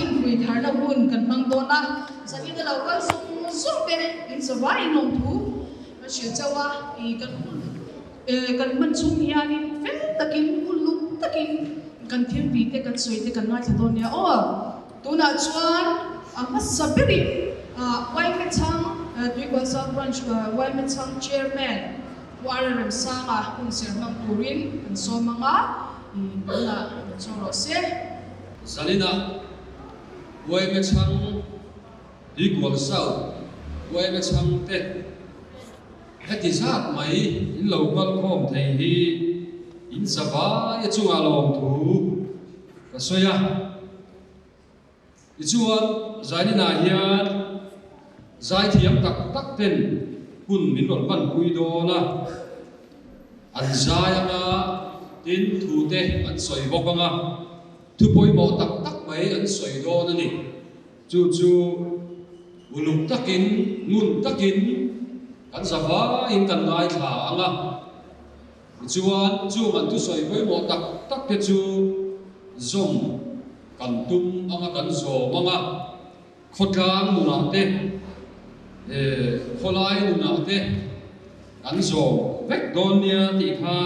in free thar na hun kan mang do na sa ina law kan sung te in sa vai nong thu ma shi chawa I kan man chung hian in fel takin uluk takin kan thil pi te kan soi te kan ngai thadon ya o tuna chuan ma sabiri wai me chang tui kwal sa branch wai me chang chairman Warren Sanga kung sirmang turin ang so mga na soro se Salina wai me chang di kwal sa wai me chang te heti zat mai in local kom thei hi in sava ya chunga lom thu ka soya ichuan zainina hian zai thiam tak tak ten kun min ron ban pui do na an zai anga tin thu te an soi bok anga thu poi mo tak tak mai an soi do na ni chu uluk takin ngun takin kan sava in kan ngai tha anga chuan chu man tu soi poi mo tak tak te chu zom kan tum anga kan zo anga khotang nuna te kholai nuna te kan zo vek don nia ti kha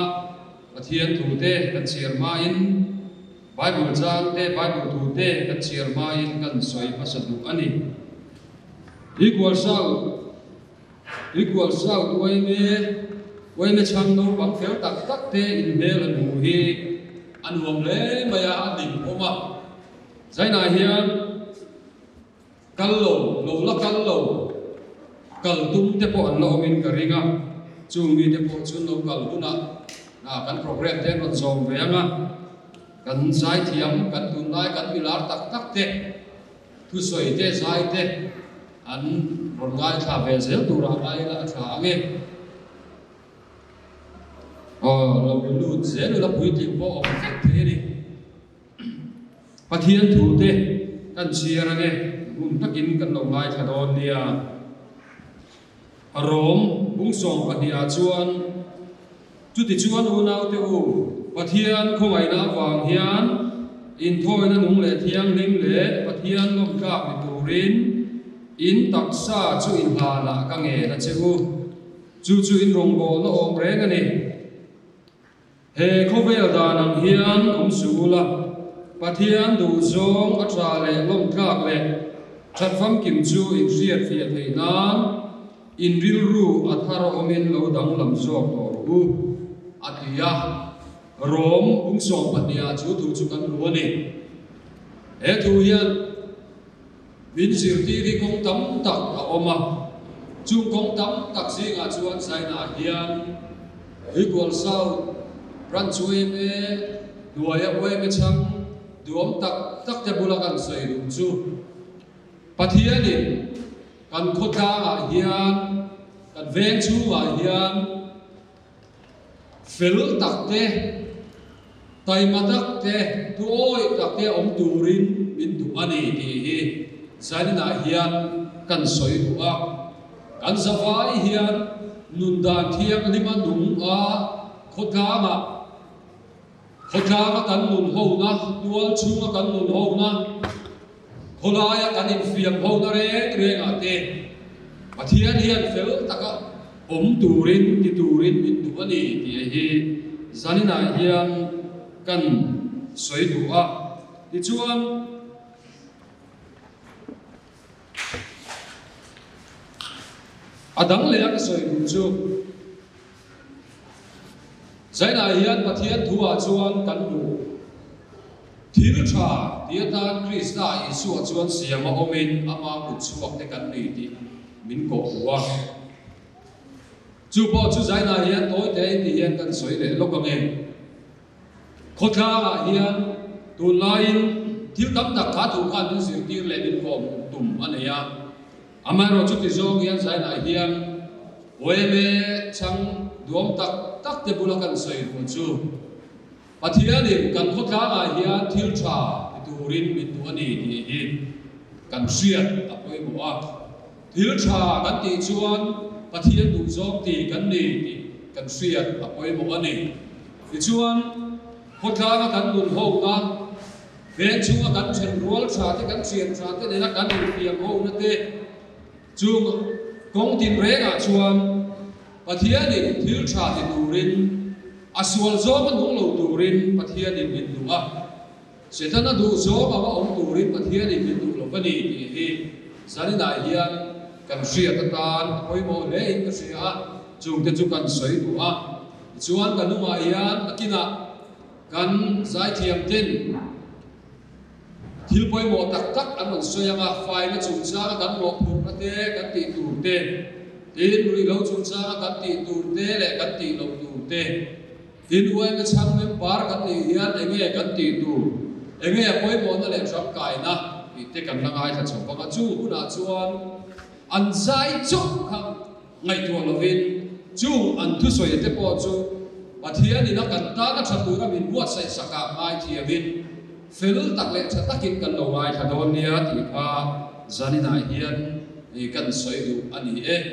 pathian thu te kan chirma in bible chang te bible thu te kan chirma in kan soi pasadu ani equal sao tuai me chang no bang fel tak tak te in mel an hu hi an hom le maya ading oma zaina hian kallo kal tum te po an lo min karinga chungi te po chun lo kal buna na kan program te ron zom veanga kan zai thiam kan tunai kan pilar tak tak te thu soi te zai te an ron ngai tha ve zel tura ngai la tha ange lo lu zel la pui ti po om fek te ni pathian thu te kan chiar ange un takin kan lo ngai tha don nia arom bung song patia chuan chu ti chuan u nau te u pathian khongai na wang hian in thoi na nung le thiang ling le pathian lom ka mi turin in taksa chu in ha la ka nge na cheu chu in rong bo no ong reng ani he khovel da nang hian om sula pathian du zong atra le lom ka le that fam kim chu in riat fi thei nan in ril ru atharo omin lo dang lam zok tor u atia rom bung song pania chu thu chu kan ru ani he thu hian min sir ti ri kong tam tak a oma chung kong tam tak singa chuan saina hian equal sao ran chui me duaya we me chang duom tak tak te bulakan sei dum chu pathianin kan khotha a hian kan ven chu a hian fel tak te taimatak te tu oi tak te om turin min du ani ti hi zaina hian kan soi du a kan zavai hian nun dan thiam lima nung a khotha ma kan nun ho na dual chunga kan nun ho na kholaya kan in fiam ho na re nga te pathian hian fel taka om turin min du ani ti hi zanina hian kan soi du a ti chuan adang le ak soi du chu zaina hian pathian thua chuan kan du thil tha tiata krista isu chuan siama omin ama ku chuak te kan ni ti min ko huwa chu po chu zaina hian toi te ti hian kan soi le lokame khotha hian tu lain thil tam tak kha thu khan min sir tir le din kom tum ania amaro chu ti zong hian zaina hian oeme chang duom tak tak te bulakan soi fu chu pathianin kan khotha hian thil tha turin min tu ani ti hi kan riat apoi mo a thil tha kan ti chuan pathian du zong ti kan ni ti kan riat apoi mo ani ti chuan khotha kan nun ho na về chung là gắn chuyện ruột trả thế gắn chuyện trả thế này là gắn được tiền hậu nữa thế chung công tin rẻ cả chuan và thiên thì thiếu trả thì đủ rin asual zo mà nung lâu đủ rin và thiên thì mình đủ à sẽ thân nó đủ zo mà ông đủ rin và thiên thì mình đủ lâu cái này thì gia đình này hiền cần sửa tất tan ôi mồ lẽ in cái sửa chung cái chung cần sấy đủ à chuan cần nung ai hiền là kia cần giải thiểm tin thiếu bồi mồ tắc tắc anh mình xoay mà phải nó chung cha cần mồ phun cái thế cần tị đủ thế tin người lâu chung cha cần tị đủ thế lại cần tị lâu đủ thế tin uai cái sang men bar cần tị hiền anh nghe cần tị đủ anh nghe bồi mồ nó lại trong cái na thì thế cần năng ai thật sống bằng chú cũng là chuan anh giải chúc không ngày tuổi là viên chú anh thu xoay thế bỏ chú và thiên thì nó cần ta nó chặt tuổi cái mình buat say sạc ai thì viên phil tắc lệ chặt tắc kinh cần đầu ai thật đồn nia thì pha gia đình này hiền thì cần xoay đủ anh ấy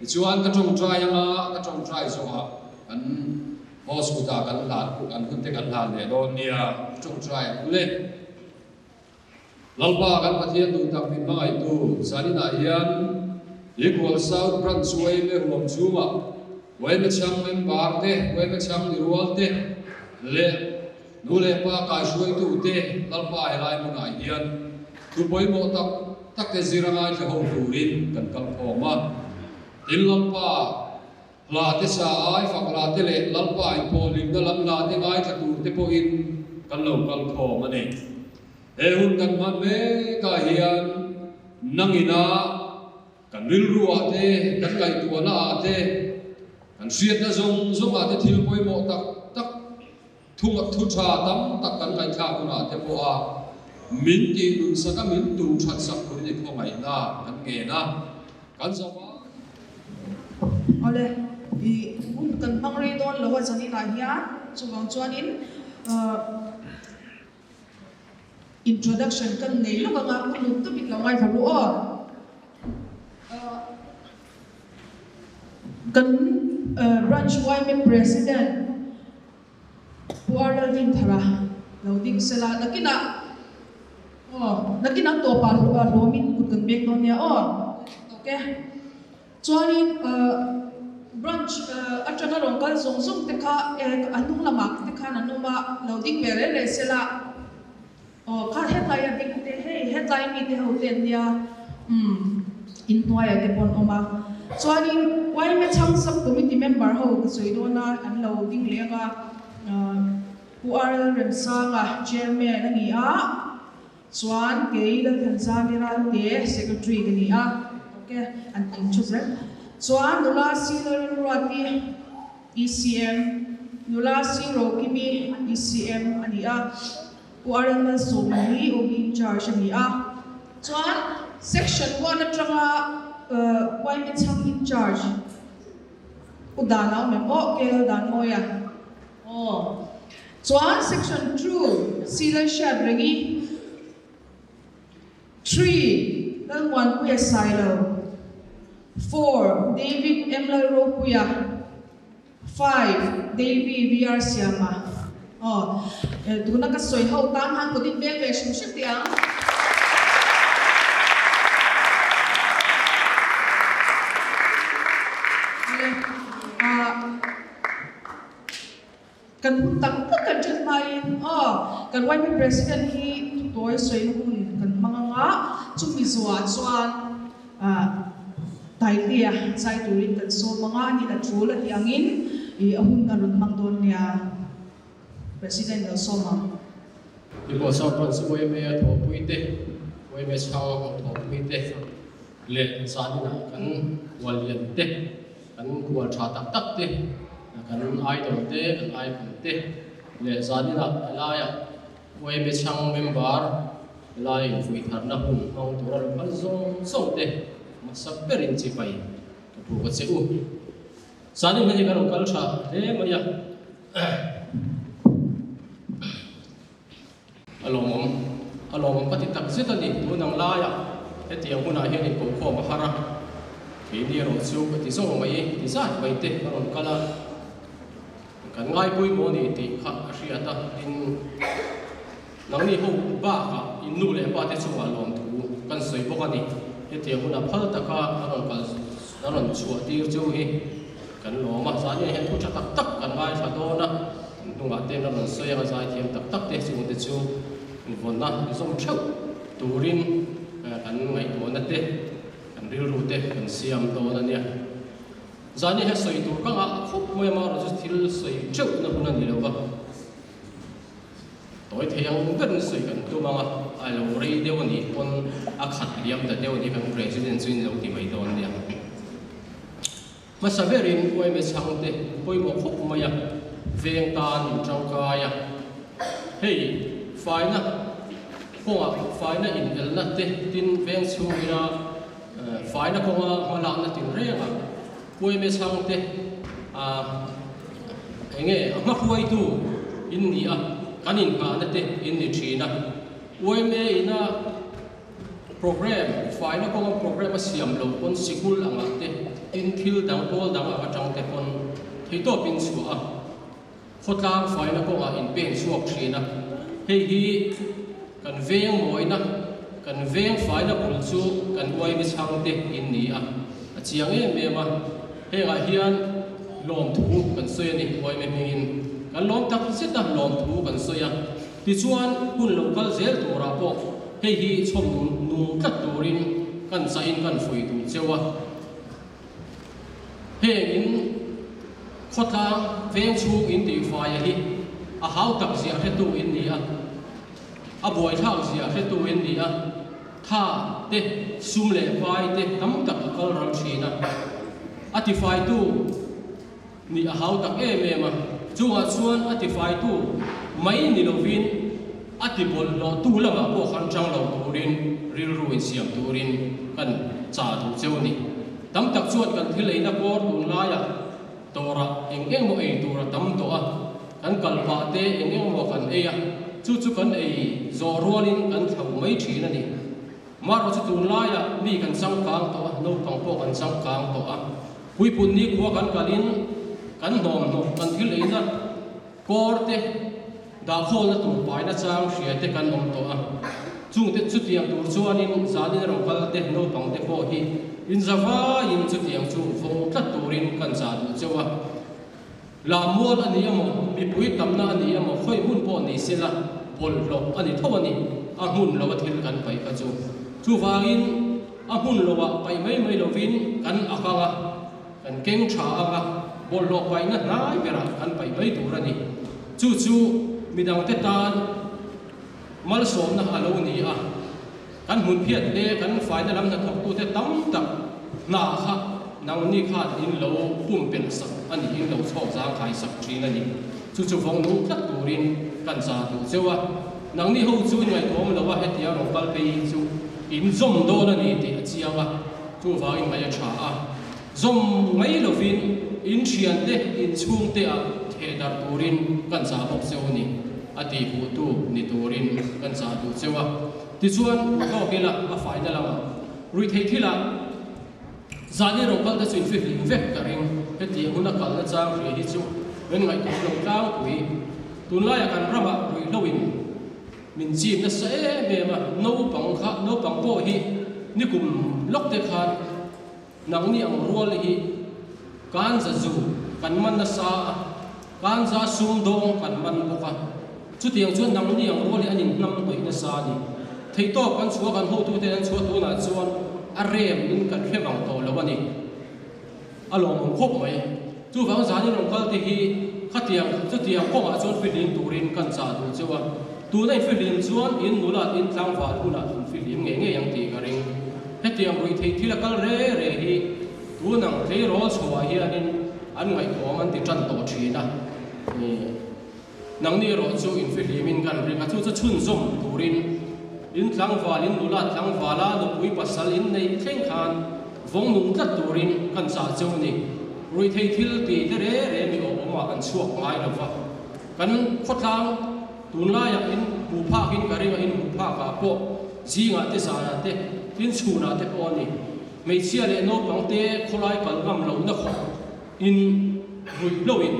thì chú anh cái trong trai mà cái trong trai rồi hả anh hospital cần làm cũng anh cũng thấy cần làm để đồn nia trong trai cũng lên lalpa kan pathian tu tak min mangai tu zani na hian equal south branch way me hulom chuma way me chang member te way me chang ni rual te le nu le pa ka shuai tu te lalpa helai mu na hian tu poi mo tak te zirangai ka ho turin kan kal phoma tin lalpa la te sa ai fak la te le lalpa ai po lim da lam la te ai ka tu te po in kan lo kal phoma ne ehun kan man me ka hian nangina kan ril ruwa te kan kai tu na te kan siat na zong ate thil poi mo tak thu cha tam tak kan kai tha kuna te po a min ti nun saka min tu that sak ko ni ko mai na kan nge na kan zawa ole i kan bang re don lo wa zani la hian chuwang chuan in introduction kan nei lo nga ulu to bit lo ngai thalu o kan branch YM president puaral din thara loading sela nakina to pa lo min ku kan bek no nia o okay chuanin branch atanga rongkal zong te kha anung lamak te kha nanuma loading mere le sela kha headline ding te he headline mi te hoten nia in toya te pon oma chuanin wai me chang sub committee member ho ka soidona an loading lenga URL remsanga chairman ani a chuan keila thanzamira te secretary ani a okay an in chosen chuan nula senior rati ECM nula siro kimi ECM ani a URL na so mani o in charge ani a chuan section 1 atanga why me chang in charge udana mem o ke dan moya chuan section 2 sila shad rengi 3 dan one puya silo 4 David Emler Ropuya 5 David VR Siama tu na ka soi ho tam han ko din be ve shim shim tiang kan hun tak kan chen mai kan wai mi president hi toy soi hun kan manganga chumi zuwa chuan tai lia sai turin kan so manga ni la thul ati angin I ahun kan run mangdon nia president del soma ipo sa pran su boy me tho puite boy me chang tho puite le sanina kan walian te kan kuwa tha tak tak te kan idol te kan icon te le sanina alaya boy me chang member lai fui tharna hun ngau tura ban zong te masak perin chi pai to pu ko se u sanin ni kan kal tha le maya alom pati tak zitani tunang laya eti ang una hian ko kho mahara ini ro chu ti so mai ti sa bai te ron kala kan ngai pui mo ni ti kha riata in นังนี่หูบ้าค่ะอินนูเลยบ้าที่ชัวลมถูกันสวยพวกนี้เฮียหุ่นพัลตะก้านั่นชัวที่จู่ฮีกันหลอมาสายเนี่ยเห็นผู้จัดตักกันไว้ชาโดนะนุ่งอาเต้นนั่นสวยกันสายเทียมตักเตะสิ่งที่จู่วันนั้นส่งเช่าตูรินกันไงตัวนั่นเตะกันริรูเตะกันเสียมตัวนั่นเนี่ยสายเนี่ยสวยตัวก็อ่ะคุบไม่มาเราจะทิลสวยเช่านั่นคนนั้นนี่แล้วก็ตัวที่ยังกันสวยกันตัวมาไอ้เราเรียเดี๋ยวนี้คนอาขัดเลี้ยมแต่เดี๋ยวนี้เป็น president ซึ่งเราที่ไม่โดนเนี่ยมาสเวรินไว้ไม่ช่างเตะไว้หมกคุบมาอย่างเวียงตาอยู่จังกายเฮ้ยไฟนะพวกไฟนะอินเอลนัดเตะตินเวียงชูวินาไฟนะพวกมาหลังนัดตินเรียงไว้ไม่ช่างเตะเงี้ยมาคุยดูอินนี่กันอินกันนัดเตะอินนี่ชีนะไว้ไม่อินะโปรแกรมไฟนะพวกโปรแกรมมาเสียมลงคนสิกุลอังเตะอินทิลดังโตดังอาจังเตะคนที่โตเป็นชัวโคตรลางไฟนะพวกอินเป็นชัวชีนะเฮ้ยกันเวียงมวยนะกันเวียงไฟนะบุญชูกันไว้ไม่ช่างเตะอินนี่เจียงเอ็มมาเฮ้ยเฮียนลมถูกันสวยนี่ไว้ไม่มีอินกันลมตักเสียดลมถูกันสวยที่ชวนคุณลงกันเซลตัวราปกเฮ้ยชมนุ่งกัดตัวรินกันใส่อินกันฝุ่ยตัวเจ้าเฮ้ยอินโคตรลางเวียงชูอินตีไฟฮีหาวตักเสียแค่ตัวอินนี่บวยเท่าเสียแค่ตัวอินนี่ถ้าเด็กซุ่มเล่ไฟเด็กตั้มตักก็รังชีนะที่ไฟตัวนี่หาวตักมาจู่ชวนที่ไฟตัวไม่นิลวินที่บอลเราตัวละมาพวกขันจังเราตัวรินริลรูอินเสียมตัวรินกันจ่าตัวเจ้านี่ตั้มตักชวนกันที่เลยนักบอลตุนลายตัวระเองโมตัวระตั้มตัวกันกัลปาเตเองโมกันจู่กันจอรัวลินกันเท่าไม่ชีนั่นนี่มาเราจะตุนลายมีกันสังกางตัวโน้ตของพวกกันสังกางตัวคุยปุ่นนี้ขัวกันกันลินกันหอมกันที่เลยนะกอร์เตดาโคนะตัวไปนะจางเสียเตกันหอมตัวจุงเตจุดเดียงตัวชวนนินจานินเราคัลเตโน้ตของเตโคฮีอินซาฟ้าอินจุดเดียงจูฟงกัดตัวรินกันจาดูเจ้าลามัวอันนี้มั้งมีปุยตำนาอันนี้มั้งค่อยมุ่นปอนี่เสียละบอลลบอันนี้เท่านี้มุ่นเราว่าทิ้งกันไปกันจูฟ้าอินมุ่นเราว่าไปไม่เราวินกันกันเก่งชาบอลลบไปนั่นร้ายเวลากันไปไม่ถูกแล้วนี่จู่มีดังเตตานมาลสมนะฮัลโหลนี่กันหุ่นเพียรเล่กันฝ่ายนั่นลำนักทบตัวเตตั้มตักหน้าค่ะนางนี่ขาดอินเราปุ่มเป็นสักอันนี้อินเราชอบสร้างขายสักทีนั่นนี่จู่ฟองนุ่งตัดตัวรินกันซาดูเจ้าวนางนี่เขาจู่ไงตัวมันเราว่าเฮติยาเราไปจู่อินส่งโดนนี่ติเจียงจู่ฟ้าอินไม่ช้าส่งไม่เราฟินอินเชียนเตอินชุ่มเตเทดับตัวรินกันซาบอกเจ้านี่ตีหูตูนี่ตัวรินกันซาดูเจ้าที่ส่วนก็เกล้าฝ่ายนั่นละรุยเทที่ละจานนี้เราก็จะส่วนฟิลิปเวกกันเองเฮติหุ่นกันนะจ้างเรียที่จู่เป็นไงตัวเราจ้างคุยตุนไล่กันรับมารุยลวินมินจีมนะเสเบมาโนปังข้าโนปังโปฮีนี่กุมล็อกเตคานนังนี่อังรัวเลยฮีการจะจู่กันมันนะซาการจะซุ่มดงกันมันบุกจุดที่ยังชวนนังนี่อังรัวเลยอันนี้นำไปนะซานี่ที่โตกันชัวกันหูตัวเตนชัวตัวน่ะชวนเรียมนินกันเรียบางโตแล้ววันนี้ลงครบไหมจู่ฟังสารนี่ลงก็ที่ขัดเตียงจุดเตียงก็มาชวนฟิลิปตูรินกันซาดูเจ้าตัวในฟิลิปชวนอินนุลาอินทางฝ่ายนุลาฟิลิปเงี้ยยังตีกันเองให้เตียงรุยที่ละกันเร่ฮีตัวนังที่รอชัวเฮียนินอันไงตัวมันติดจันโตชีนะนังนี่รอชัวอินฟิลิปกันเรื่องจู่จะชุนส่งตูรินอินทางฝ่ายอินนุลาทางฝ่ายละนุกุยปัสสลินในเข่งขานฟงนุ่งจัดตูรินกันซาเจ้านี่รุยที่ตีเร่มีออกมาอันชั่วไม้แล้วฟ้ากันขดทางตุนลายอินหูภาคินกระเริงอินหูภาคาโปจีงาเตสานาเตอินชูนาเตปอนี่ไม่เชื่อเลยโน้ตบังเตขลายกันกำลังนักอินรุยโลอิน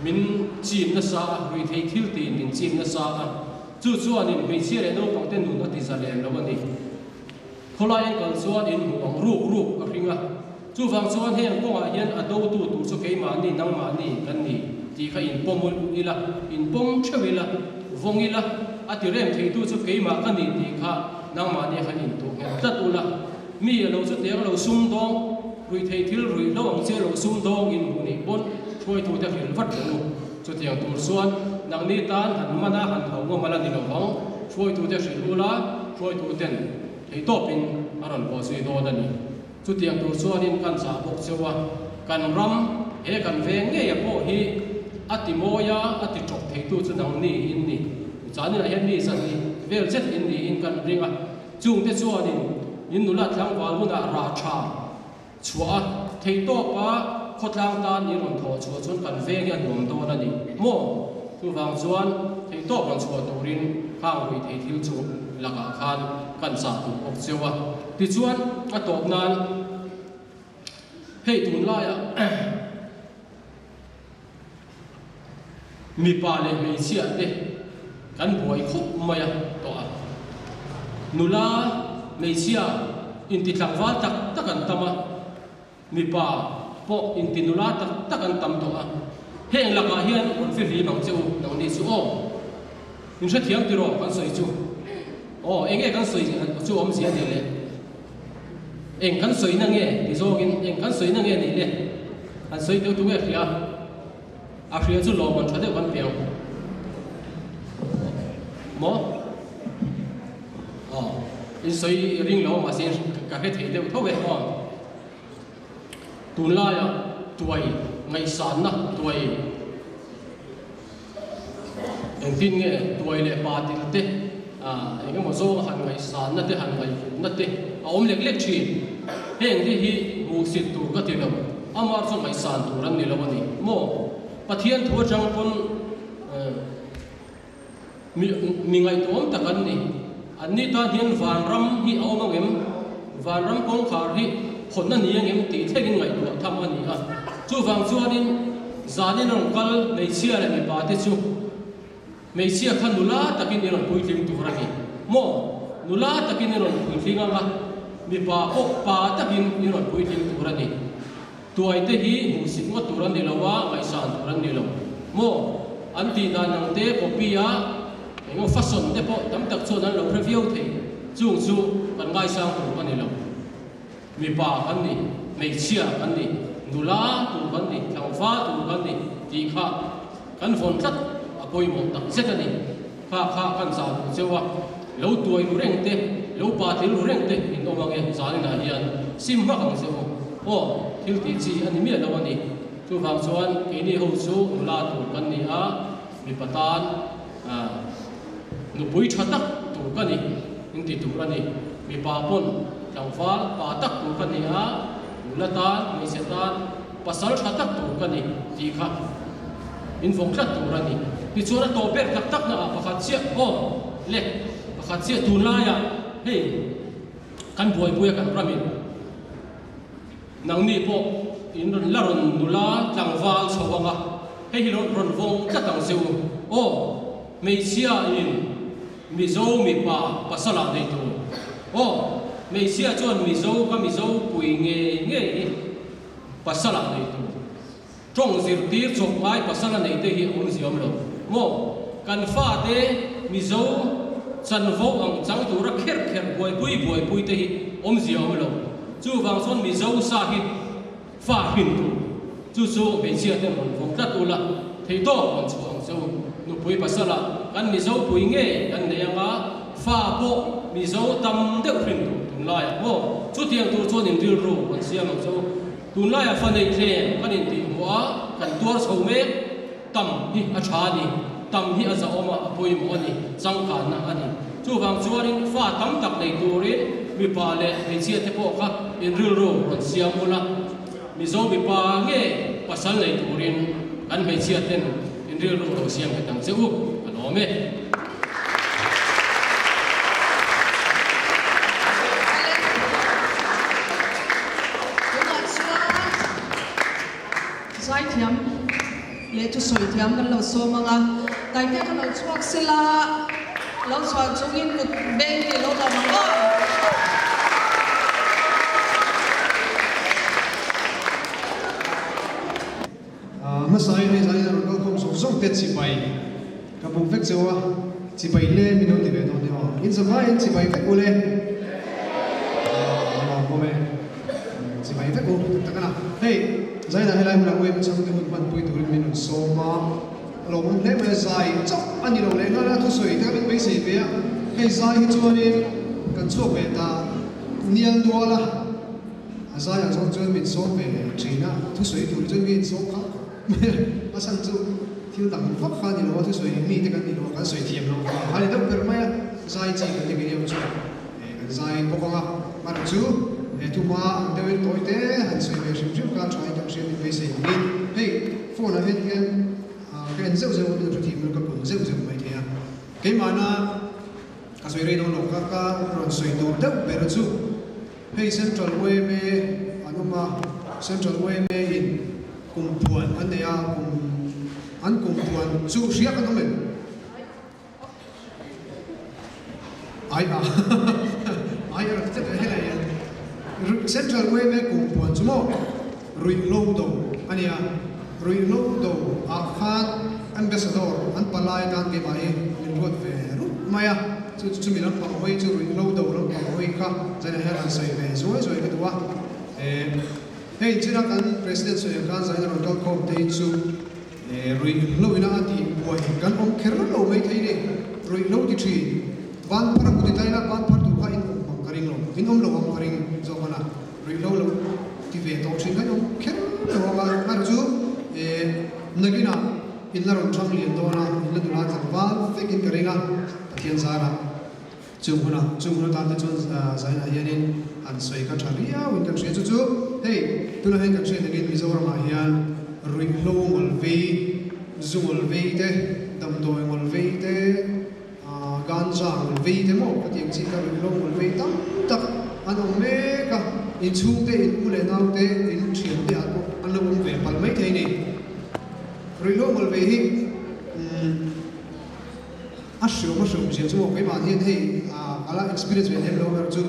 มินจีนนัสซารุยที่ตีมินจีนนัสซา chu chuan in mei chia le no pang ten nun ati za le lo ani kholai an kal chuan in muang ru a ringa chu wang chuan heng ko a hian a do tu chu keima ni nang ma ni kan ni ti kha in pomul ila in pom thewila vongila ati rem thei tu chu keima kan ni ti kha nang ma ni khan in tu nge tat ula mi lo chu te lo sum dong rui thei thil rui lo ang che lo sum dong in mu ni bon thoi tu ta hil vat lu chu tiang tur suan nang ni tan han mana han hau ngo mala ni lo hong thoi tu ta hil ula thoi tu ten thei to pin aron ko sui do da ni chu tiang tur suan in kan sa bok chewa kan ram e kan ve nge ya po hi ati moya ati tok thei tu chu nang ni in ni chani na hen ni san ni vel chet in ni in kan ringa chung te chuan in nula thlang wal huna ra tha chua thei to pa khotlang ta ni ron tho chua chun kan ve nge nom to na ni mo chu wang chuan thei to kan chua turin khang hui thei thil chu laka khan kan sa tu ok chewa ti chuan a tok nan hei tun la ya mi pa le mei chia te kan buai khup maya to a nula mei chia in ti tlang wal tak kan tama mi pa po in ti nula tak kan tam to a heng laka hian on fi ri bang cheu nang ni chu o in sha thiam ti ro kan soi chu o enge kan soi chu om sia ni le eng kan soi na nge ti zo in eng kan soi na nge ni le an soi tu tu nge khia a khia chu lo ban thade ban piang mo in soi ring lo ma sin ka he thei de tho ve on tun la ya tuai ngai san na tuai eng tin nge tuai le pa ti te eng mo zo han ngai san na te han ngai na te a om lek lek thi heng di hi mu sit tu ka ti lo amar zo ngai san tu ran ni lo ni mo pathian thu chang pun mi ngai tom ta kan ni ani ta hian van ram hi awma ngem van ram kong khar hi khonna ni ngem ti thegin ngai tu tham ani a chu wang chuanin zanin ron kal nei chia le me pa te chu mei chia khan nula takin ron pui tling tu ra ni mo nula takin ron pui tlinga nga mi pa ok pa takin ron pui tling tu ra ni tuai te hi mu sit ngot tu ran ni lawa ngai san tu ran ni lo mo anti da nang te kopia ngo fason te po tam tak chu nan lo review the chung chu kan ngai sang tu kan ni lo mi pa kan ni mei chia kan ni nula tu kan ni thang fa tu kan ni ti kha kan phone tat apoi mo tak set ani kha kan sa chewa lo tuai lu reng te lo pa te lu reng te in o mangi zani na hian sim ma kang se o thil ti chi ani mi lo ani chu wang chuan ke ni ho chu nula tu kan ni a mi patan nu pui thatak tu kan ni in ti tu kan ni mi pa pon thang fa pa tak tu kan ni a nula ta mi se tan pasal thatak tu kan ni ti kha in vong khat tu ran ni ti chura to ber tak na pakhat chia o le pakhat chia tu la ya he kan buai kan pramin nang ni po in ron la ron nula tlang wal chawanga he hi ron vong khatang seu o mei chia in mi zo mi pa pasala dei tu o mei chia chuan mi zo pui nge pasala dei tu trong zir tir chok ai pasala nei te hi om ziom lo mo kan fa te mi zo chan vo ang chang tu ra kher buai pui te hi om ziom lo chu wang son mi zo sa hi fa hin tu chu mei chia te mon vong ta tu la thei to on chu ang zo nu pui pasala kan mi zo pui nge kan ne anga fa po mi zo tam de hin tu tum la ya mo chu tiang tu chuan in dil ro on siam ang zo tun la ya fa nei the kan in ti wa kan tuar chho me tam hi a tha ni tam hi a za oma apoi mo ani chang ka na ani chu wang chuarin fa tam tak nei turin mi pa le mei chia te po kha in ril ro on siam ola mi zo mi pa nge pasal nei turin kan mei chia ten in ril ro to siam ka tang cheu an ome sai thiam le chu soi thiam kan lo so manga tai te kan lo chuak sela lo chuan chungin kut beng ti lo la ma masai ni sai na ko kom so zong te chi bai ka bu vek zewa chi bai le mi no ti ve do ni ho in sa vai chi bai vek ule mo me chi bai vek u ta kana hey zai na helai na we chang te mun man pui tu mi no so ma lo mun le me zai chok ani lo le na thu soi ta ben bai se pe ya hey zai hi chuan ni kan chok ve ta nial do la azai ya chok chuan min so ve china thu soi tu chuan min so kha mà sang chú thiếu tầm pháp pha thì nó thứ soi mi thì cái thì nó cái soi thiềm nó hay là đâu cần mấy sai chỉ cái gì cái điều chứ cái sai có con à mà chú thu ma đều tối té hành soi về sử dụng cái trái trong sử dụng về xây đi hey phone là hết cái anh dâu dâu được thì mình có cùng dâu dâu mấy thế cái mà nó cái soi đây nó cái rồi soi đồ đâu về rồi chú hey central way me anh mà central way me in cùng buồn anh này anh cùng buồn chú siết anh mình ai à ai là cái thế này central way me cùng buồn chú mò rồi lâu đầu anh à rồi lâu đầu akhat ambassador anh palai đang cái bài mình ruột về rút mày à chú mình làm bằng hơi chú rồi lâu đầu làm bằng hơi khác cho nên là xây về rồi cái đó hey chira kan president so kan zaina ron kal ko te chu rui lo ina ati boy kan om kher lo mai thei ne rui lo ti thi ban par ku ti taina ban par tu kha in om karing lo in om lo om karing zo bana rui lo ti ve to thin kan om kher lo ma mar chu nagina in la ron thang lien do na in la du la thang ba fekin karinga thian zara chunguna ta ta chun zaina hianin an soi ka tharia win kan se chu hey tuna hen kan se ngin mizoram a hian rui lo ngol ve zungol ve te dam doi ngol ve te ganja ngol ve te mo ka tiang chi ka rui lo ngol ve tam tak an ong me ka in chung te in ule nau te in thiam te a ko an lo um ve pal mai thei ni rui lo ngol ve hi a shio ma shio chi chu mo kai ma hian hei ala experience ve hem lo mer chu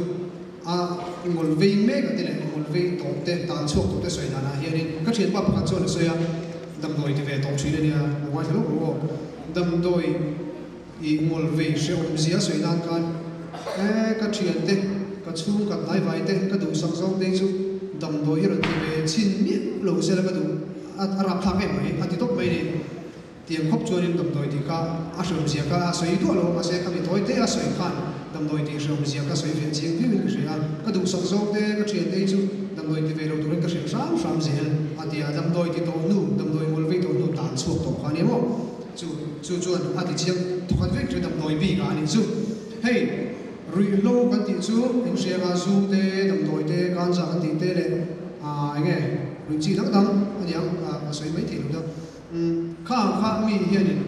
ngol ve me ka te le ngol ve to te tan chok to te soi na na hian ka thian pa pakhat chon soya dam doi ti ve to chi le nia wa thelo ro dam doi I ngol ve she om zia soi na kan ka thian te ka chung ka nai vai te ka du sang song te chu dam doi hi ro ti ve chin mi lo se la ka du arap thak e mai ati tok mai ni tiang khop chuan in dam doi ti ka a shom zia ka soi du lo ma se ka mi toi te a soi khan dam doi ti shom zia ka soi ve chiang pi min ka ria ka du sang song te ka thian te chu dam doi ti ve lo turin ka shem sam zia ati a dam doi ti to nu dam doi ngol ve to nu tan chuak to kha ni mo chu chuan ati chiang thokhat vek tre dam doi bi ka ani chu hey rui lo kan ti chu in ria ga zu te dam doi te kan za kan ti te le nge rui chi dang dang ani ang soi mai ti lo kha mi hian in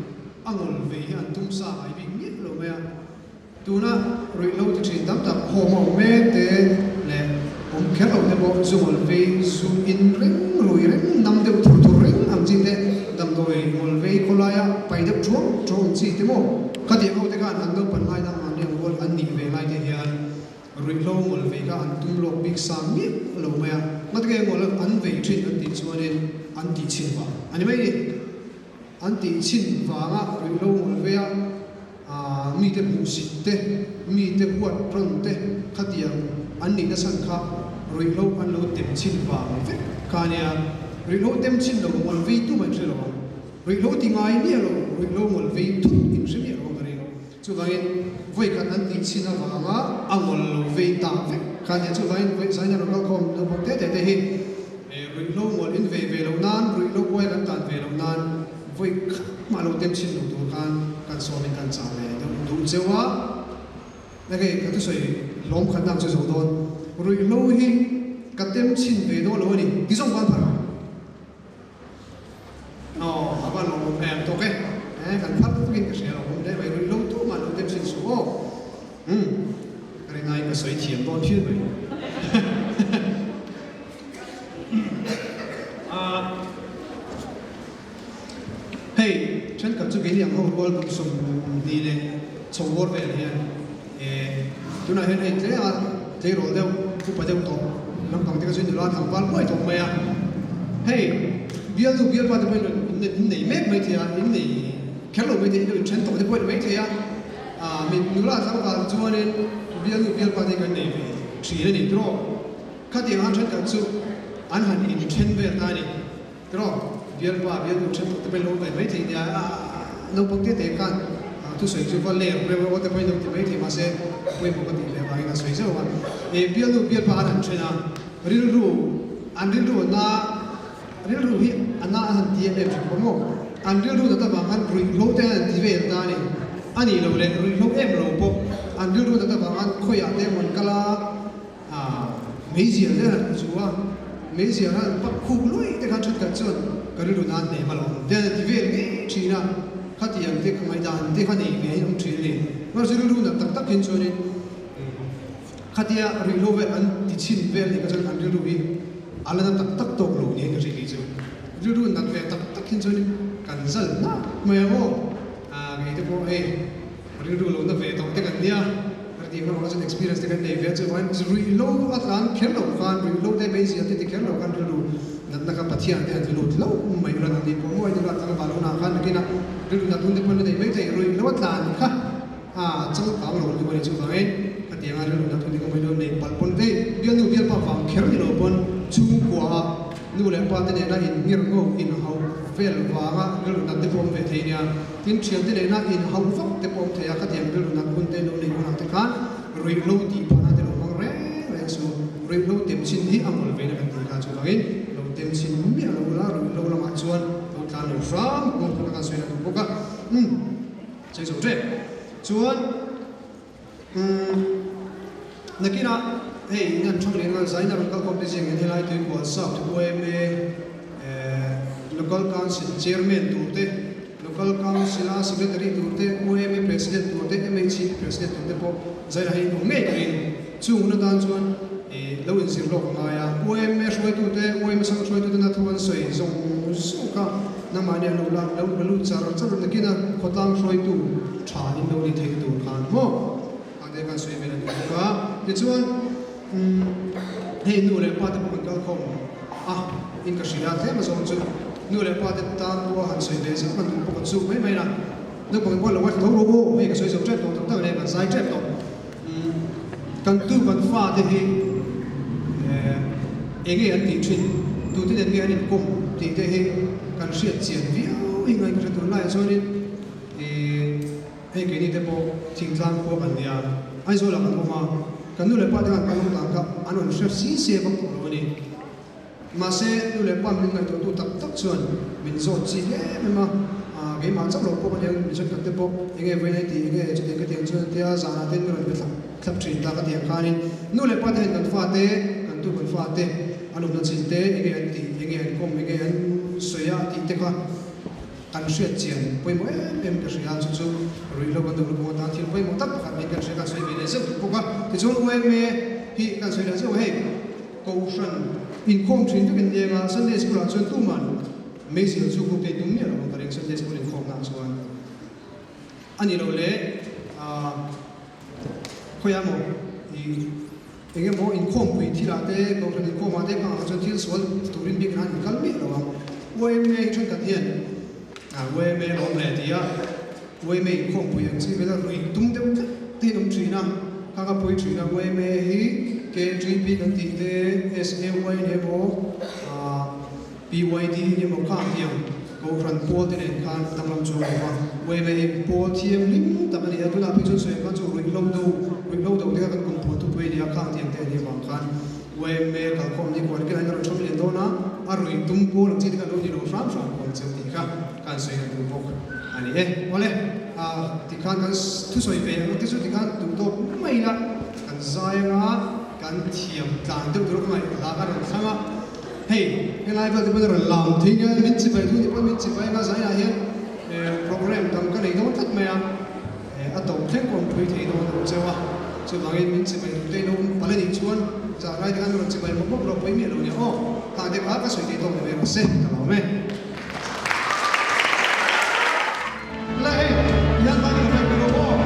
angol ve hian tum sa ai bi mi lo me a tuna rui lo ti thin tam tak ho mo me te le om kher lo te bo zungol ve zu in ring rui ring nam de thu ring am ji te dam doi ngol ve kolaya pai dap chuang chi te mo ka ti ho te kan an do pan mai na man ne wol an ni ve lai te hian rui lo ngol ve ka an tum lo big sam mi lo me a mat ke ngol an ve thin an ti chuanin an ti chin wa ani mai ni an ti chin wa nga rui lo ngol ve a mi te bu si te mi te huat ron te khatiang an ni na san kha rui lo an lo tem chin wa ve ka nia rui lo tem chin lo ngol ve tu man se lo rui lo ti ngai ni lo rui lo ngol ve tu in se ni lo ka ri chu wa in voi kan an ti chin wa nga angol lo ve ta ve ka nia chu wa in voi sai na ro khom do bo te hi rui lo ngol in ve lo nan rui lo koi kan tan ve lo nan voi ma lo tem chin lo tu kan so min kan cha le du chewa na ke ka tu soi lom khan dang chu zo don rui lo hi ka tem chin ve do lo ni ti song kan phar no aba lo em to ke kan phar tu kin ka se lo de vai rui lo tu ma lo tem chin su o ri nai ka soi thiam don phiu mai hey chen ka chu ge liang ho rol bum sum ni le chầu bor về liền chúng này hiện thế rồi đâu cũng phải đâu tổ năm còn cái chuyện đó thằng quan mới tổ mày à hey biar pada pun ini make mai thia ini kalau mai thia itu chen tổ thì pun mai thia mình nula sama kalau cuma ni biar pada cái này chỉ là đi rồi các tiếng anh chen cái số anh han ini chen về cái này rồi biar tu chen tổ thì pun lâu mai thia nông bông tiết kan tu soi tu còn lẹ rồi mà có pun lâu mai thia mà sẽ quay một cái tiền lẹ vài cái soi sao mà biar pada anh chen anh rindu na real ru hi ana han ti em ko mo an real ru ta ba an ru lo te an ti ve ta ni ani lo le ru lo em lo po an real ru ta ba an khoya te mon kala meizia le han chuwa meizia han pa khu loi te kan chat ka chon ka ru na ne ma lo te ti ve ni china khati yang te khamai dan te khani ve um thi le ma ru ru na tak tak kin chon ni khatia ru lo ve an ti chin ve ni ka chon an real ru hi alana tak tok lo ni ka ri chu ru nak ve tak kin choni kan zal na me mo ngai te po ru lo na ve tok te kan nia ti ko ma experience te kan nei ve chu wan ru lo atlan khen lo kan ru lo te be si ate te khen lo kan ru na ka pathia te an lo lo mai ra ni ko mo ni ra ta ba lo na kan ki na ru na tun te pon nei be te ru lo atlan kha chang ka lo ni ba ni chu ka ngai ati nga ru na tun ni ko mai lo nei pal pon te bial pa wang kher ni lo pon chung kwa nu le pa te ne na in ngir ngo in hau vel wanga gel na te pom ve theinia tin thiam te ne na in hau vak te pom theya ka tiam gel na kun te lo nei na te kan roi lo ti pa na te lo mang re so roi lo tem chin hi amol ve na kan ti ka chu bangin lo tem chin mi lo la roi lo la ma chuan lo kan lo ram ko ka ka soi na tu ka chei so tre chuan nakina hey nan chong le ngal zaina local competition en helai tu ko sap tu OMA local council chairman turte local council secretary turte OMA president turte MHC president turte po zaina hi no me krin chu na dan chuan lo in sir lo ma ya OMA shoi turte OMA sang shoi turte na thuan soi zong su ka na ma ne lo la lo balu char nakina khotang shoi tu tha ni lo ni thei tu khan mo ade kan soi me na ka ti chuan hey nu le pa te pon kal khom in ka shila the ma zong chu nu le pa te tan bo han soi le sa man po chu mai na nu pon bo lo wa lo ro bo me ka soi so trap to ta le kan sai trap to kan tu kan fa te hi enge an ti thin tu te den ge an kom ti te hi kan shiat chian viau in ngai ka tu lai so ni ke ni te po thing tlang ko kan dia ai zo la kan ma kan nu le pa ta kan long ka anon chef si se ba ko ni ma se nu le pa min ngai to tu tak chuan min zo chi le me ma ge ma chak lo ko ba yang mi chak te po enge ve nei ti enge chu te ka tiang chuan tia za na ten mi ron be thap thin ta ka tiang kha ni nu le pa ta kan fa te kan tu kan fa te anu na chin te enge an ti enge an kom enge an soya ti te ka kan shiat chian poi mo em ka shian chu rui lo ban do lo ta thil poi mo tak ka ni kan shiat ka soi be le se ko ka ti chon we me hi kan soi la se he ko shan in kom thin tu kan ye ma Sunday school a chon tu man me si chu ko te tum ni lo ka reng Sunday school in khom na chuan ani lo le khoya mo i enge mo in khom pui thila te ko ran in khom ma te ka chon thil sol turin bi kan kal mi lo we me chon ka hian we me lo le dia we me khom pui ang chi be la rui tum te te num tri na ka ka pui tri na we me hi ke tri bi kan ti te SAY ne mo BYD ne mo ka tiang ko ran pol te ne kan tam lam chu wa we me pol thiam lim tam ani atuna pi chu se ka chu rui lo do te ka kan pol tu pui dia ka tiang te ni ma kan we me ka khom ni ko ke na ro chom le do na a rui tum pol chi ka lo ni lo ram ram ko chu ti ka kan soi na tu bok ani ole ti kan tu soi ve ti chu ti kan tu to mai la kan zai nga kan thiam tlan tu ro mai la ka ro sama hey cái này bây giờ làm thì nhá mình chỉ phải thu thì mình chỉ phải là giải là hiện program tầm cái này nó thật mà à tổng thể còn thuê thì nó đâu chơi à chứ bằng cái mình chỉ phải thuê nó phải là đi chuan giờ này thì anh nó chỉ phải một bốc rồi với miệng rồi nhá ta để bắt cái sợi thì tổng để mà xem được không em lại hiện tại là phải cái robot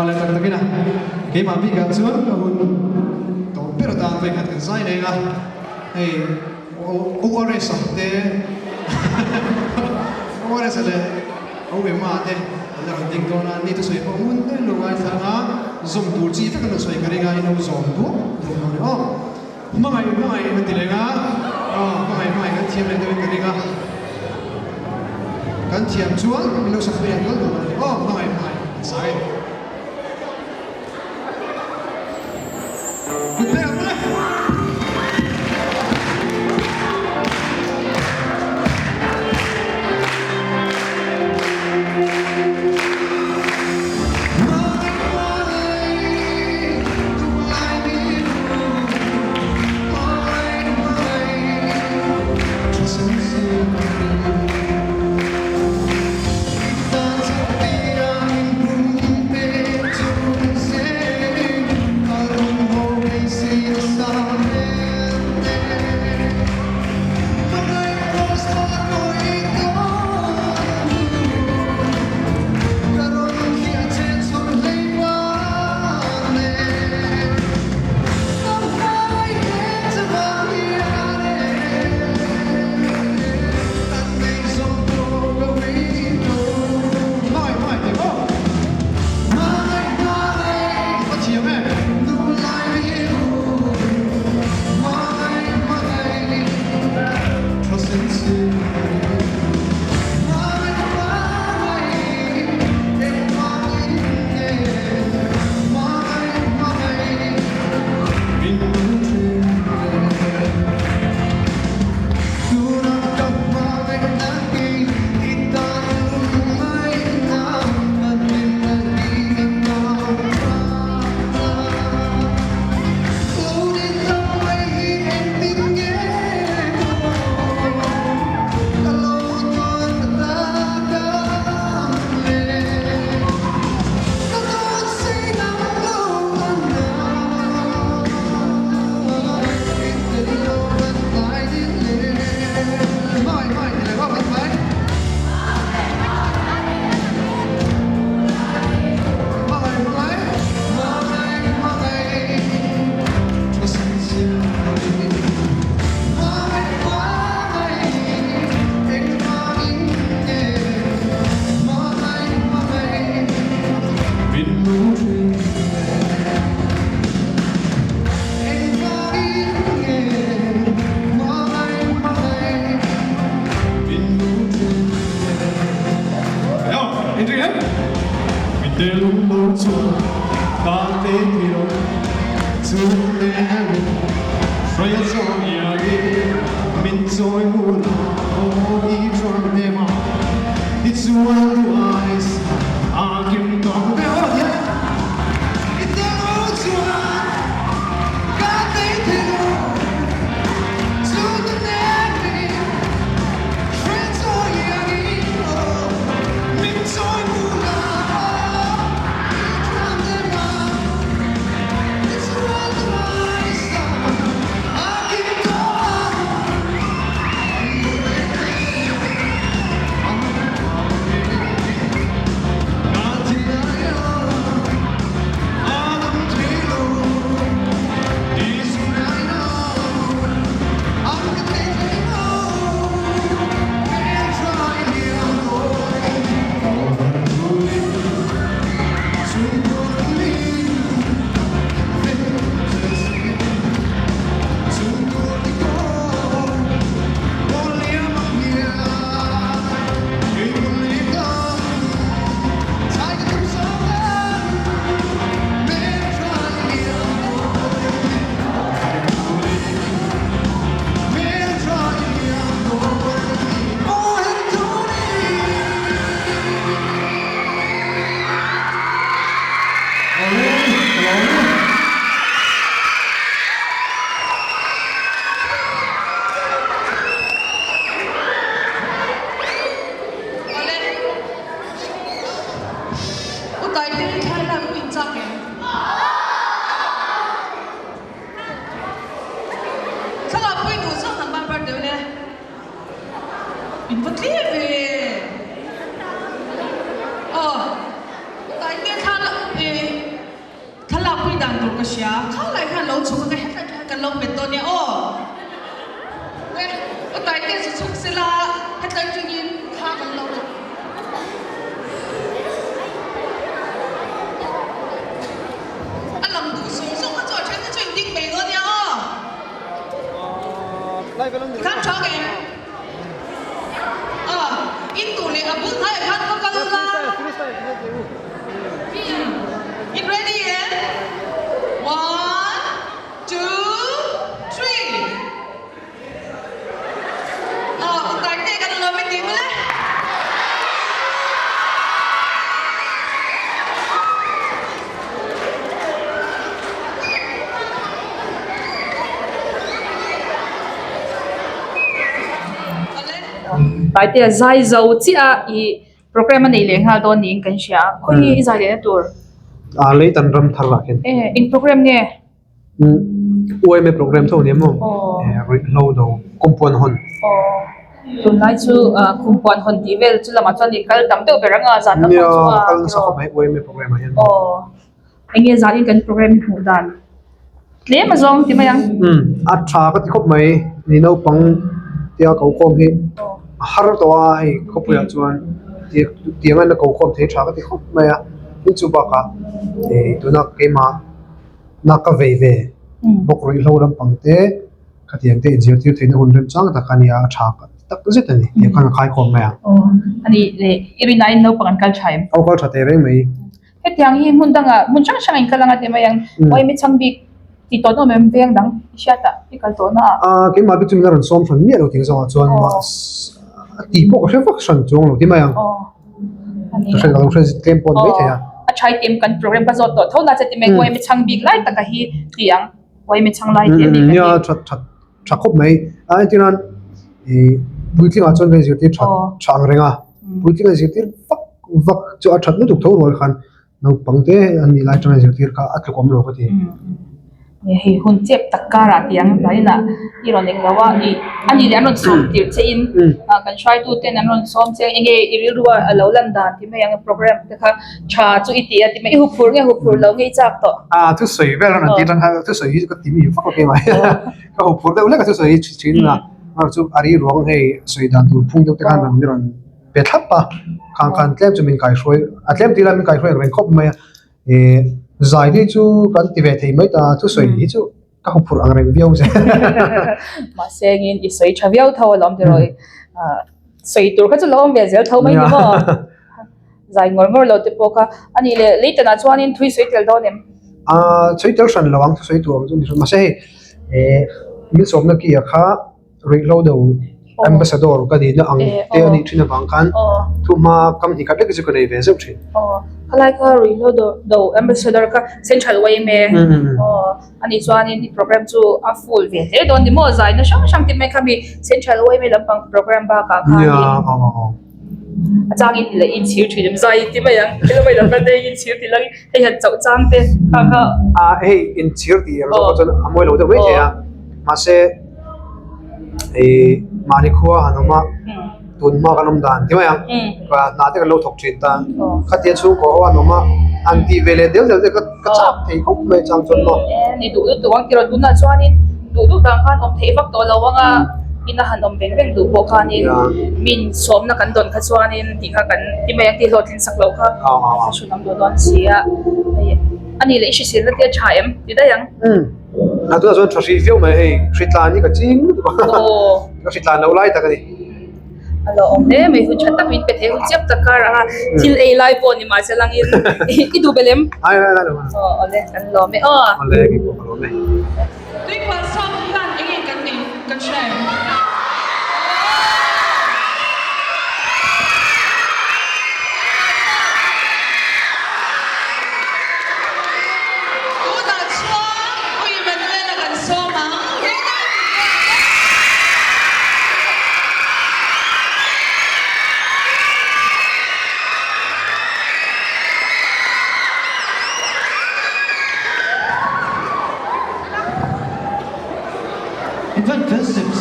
Oleh tak tak na. Kay mami ka chuan ka hun to pero ta ve khat kan sai nei la. Hey ORS te. ORS le o ve ma te. La ding to na ni to soi ko mun te lo ai sa na zoom tur chi ta kan soi ka ri ga ino zoom tu. Oh. Mai na ti le ga. Oh mai kan thiam le te ka ri ga. Kan thiam chuan mi lo sa pe ko. Oh mai sai. In vật lý về tại cái khăn đàn tổ cái xia khá lại khá lâu chung cái hết cái lâu bệt tôi nè ô nè ở tại cái sự xuất sẽ là hết tại chuyện gì khá cái lâu anh làm đủ sống sống cái trò chơi cái chuyện định bể rồi nè khán cho cái in tụ này ở bút thái khán có cái là Get ready, yeah? 1, 2, 3. Tại đây cái là mấy tiếng đấy. Tại đây giải dấu chỉ i program này liền ha đón những cái gì khôi như giải đến tour lấy tận ram thar rakin in program nghe OMA program thôi nhé mong lâu đâu compound hon tuần này chú compound hon đi về chú làm cho đi cái tấm tiêu về rằng giải nó không chú sao không phải OMA program này anh nghe giải cái program hữu đàn lấy mà zong thì mấy anh cha cái khóc mấy đi đâu bằng tia cầu com hi har to ai khóc bây giờ tiếng anh là cầu com thế cha cái khóc mấy à những chú bác thì tôi nói cái mà nó có về bốc rồi lâu lắm bằng thế cái tiếng thế giờ thì nó hôn đến trang ta cái nhà cha tất cả rất là này những cái khai com mấy à anh đi iri nine no pangan kalchaim câu trả lời mấy hết tiếng hi mun đang mun chẳng chẳng anh cái là cái mấy anh quay mấy trăm big thì tối nó mình về đằng xia ta cái cái tối nó cái mà bị chúng ta làm xong phần miết đầu tiếng sao cho mà tí bộ cái phát sản chung rồi thì mấy anh cái là cái tempo mấy thế à try team kan program ka zot to thona che time koi me chang big lai ta ka hi tiang koi me chang lai te ni ya chat khop mai ai tin an buiting a chon ve zirti chang renga buiting a zirti vak cho chat nu tuk tho rol khan no pangte an ni lai chon zirti ka atl kom lo ka ti ye hi hun chep takara tiang lai na ironing lawa ni ani le anon som tir che in kan try to ten anon som che enge irilwa alo landa ti me yang program ta kha cha chu iti ati me hu phur lo nge chak to tu soi ve ran ti tang ha tu soi ka ti mi fa ko ke mai ka hu phur da ule ka tu soi chin na ar chu ari rong hei soi dan tu phung de kan ran miron pe thap pa kan tlem chu min kai shoi atlem ti la min kai shoi ren khop mai giải đi chú kan ti ve thei mai ta chu soi hi chu ka hu phur ang reng viau se ma seng in i soi chaviao thaw lom de roi soi tur ka chu lom ve zel thaw mai ni mo giải ngor lo te po kha ani le late na chuan in thui soi tel do nem soi tel san lawang soi tu chu ni ma se mi som na ki kha rei lo do ambassador ka di na ang te ani thina bang kan thu ma kam hi ka le ki chu nei ve zeu thin like a reload do ambassador ka central way me ani chuan in program chu a full ve he don di mo zai na shang ti me kami central way me lampang program ba ka kha achang in le in chiu thim zai ti me yang kilo mai lam de in chiu ti lang he han chau chang te ka hey in chiu ti ro ko chon amoi lo de we ya ma se mani khuwa anoma tun ma kanom dan ti ma yang ka na te ka lo thok chin ta khatia chu ko anoma anti vele del ka chap thei khop me chang chon no ni du wang ti ro du na chuan in du dang khan om thei vak to lo wanga ina han om beng du bo khan in min som na kan don kha chuan in ti kha kan ti me yang ti lo tin sak lo kha su nam do don sia ani le shi sin na ti chaim ti da yang na tu zon trashi view me hey shitlan ni ka ching ka shitlan lo lai ta ka ni alo om de me hu chatak min pe the hu chep takar a til a lai po ni ma se lang in I du belem ai ole kan lo me ole ki ko lo me Tuy quan xong gan anh cần tình cần share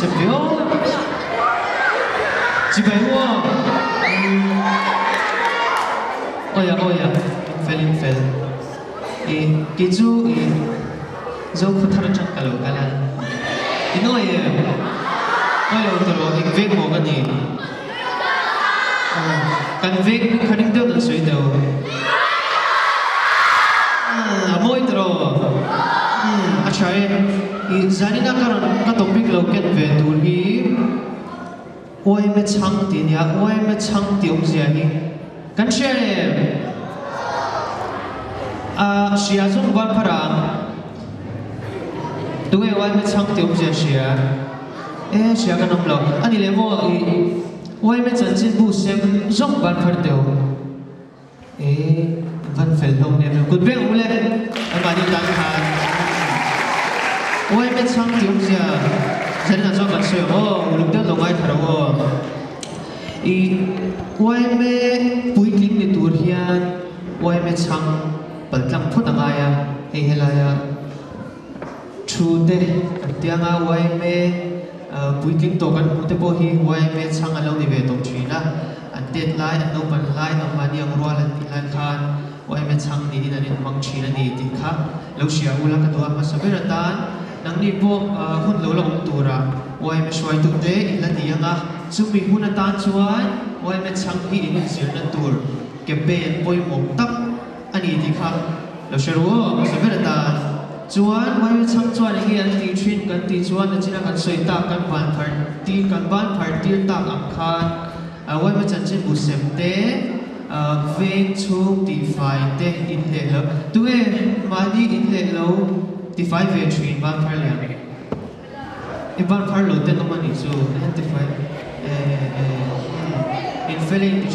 c'est bien. Tu vas voir. Oh ya, une felle. cái chú dâu khut thar chắc cả lâu cả là nói lâu rồi anh viết một cái gì kan viết khá định tiêu được suy đầu mỗi tro achai zanina karon ka topic loket ve tur hi oi me chang ti nia oi me chang ti om zia hi kan share shia zum ban phara tu oi me chang ti om zia shia kan om lo ani le mo oi me chan chin bu sem zong ban phar deu văn phải lông em cột bé ông lên em bảo đi tán hàng ôi bên sang tiếng gì à dân là do bạn sửa lúc đó lông ai thở ôi mẹ bùi kinh đi tour hiền ôi mẹ sang bận lắm phút ang ai à hay là true đấy tiếng à ôi mẹ bùi kinh tổกันmột bộ hi ôi mẹ sang anh lâu đi về tổ chuyên à anh tết lại anh lâu bận lại anh mà đi ăn rùa lần thì lại khan ôi mẹ sang đi đi nên mang chi nên đi thì khác lâu xia u la cái đó mà sắp tới tan nang đi bộ hun lâu lâu tu ra ôi mẹ xoay tu thế là đi ăn à chúng mình hun tan chuan ôi mẹ sang đi đi xíu nên tour cái bên bôi mồm tắc anh đi thì khác lâu xia u mà sắp tới tan chuan ôi mẹ sang chuan anh ăn đi chuyên cần đi chuan là chỉ là cần xoay ta cần ban phật đi ta ăn khan ôi mẹ chân trên bút xem thế về chung đi phải thế in lệ lâu tụi mà đi in lệ lâu đi phải về chuyên ban phải liền ban phải lâu thế nó mà đi chú nên đi phải in phải lên đi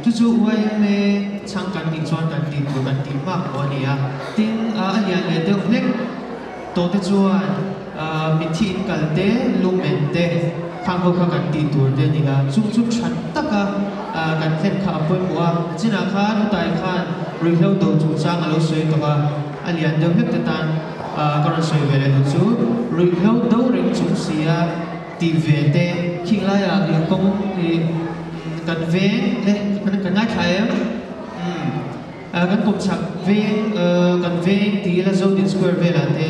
chơi chú ôi mẹ sang cần đi chuan cần đi tụi cần đi mắc quá đi à tiếng anh nhà lệ đâu lek tổ thế chuan mình thiên cần thế lúc mình thế khang ho kha kan ti tur de ni ga chu chan taka kan fen kha poi muwa china khan tai khan ri hlo do chu chang alo soi to ga alian de hek tan karon soi vele chu ri hlo do ring chu sia ti ve te khing la ya ni kong kan ve le kan ngai khai kan kom chak ve kan ve ti la zo din square ve la te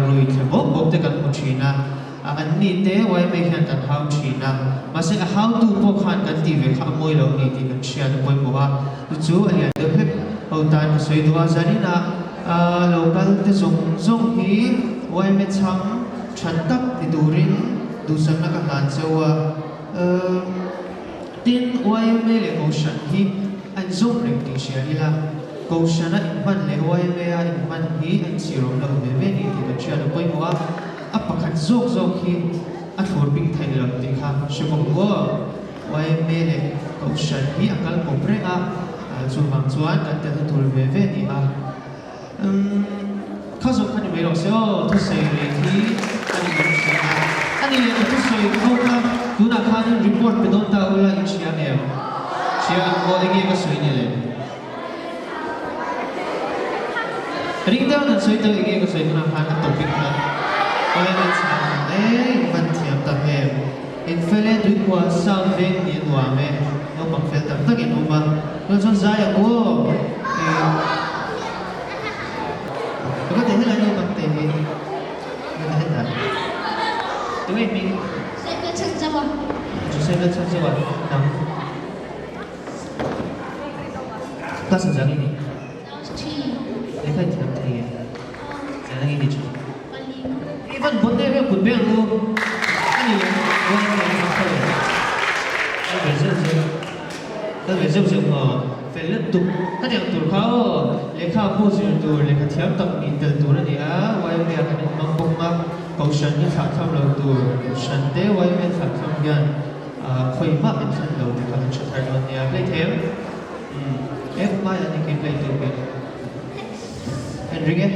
rui thebo te kan mu china anh nhìn thế vậy mấy hiện tại how China mà sẽ how to bộ khăn cái gì về khám môi lâu đi thì mình share được với mọi người chú anh em được hết hậu tan suy đoán ra đi na local thì dùng hi vậy mấy chăng chân tắc thì đủ rin đủ sẵn là các bạn châu tin vậy mấy lệ ocean hi anh dùng rin thì share đi là ocean anh vẫn lệ vậy mấy anh vẫn hi anh chỉ rồi lâu về đi thì mình share được với mọi người apakhat zok hi a thor ping thai lam ti kha shemong wo wai mele ocean hi akal koprenga chu mang chuan kan te thur ve ve ni a khazo khani me ro se o thu sei le thi ani kan china ani le thu sei ko ka tuna khan report pe don ta ula in chia ne chia ko ege ka soi ni le ring down na soi ta ege ka soi tuna khan topic na ôi mình sang văn thiam tập hè in phê lên đuôi qua sao về nhiệt hòa mẹ nó bằng phê tập tất nhiên mà nó cho ra à ô có thể là như bằng tiền mình hết rồi tụi mình sẽ lên chân ra vào chúng sẽ lên chân ra vào nào ta sẽ ra cái gì để khai thiam thì sẽ là cái gì chứ even bonne ve khut be lu ani le wa ne ma khale ai be zeu ma fe le tu ta yang tu khao le kha po su tu le kha thiam tak ni tel tu ni a wa me a kan mang bok ma kau shan ni kha tham lo tu shan te wa me kha tham gan khoi ma en san lo te kan cha thar lo ni a play them ma ya ni ke play tu be Enrique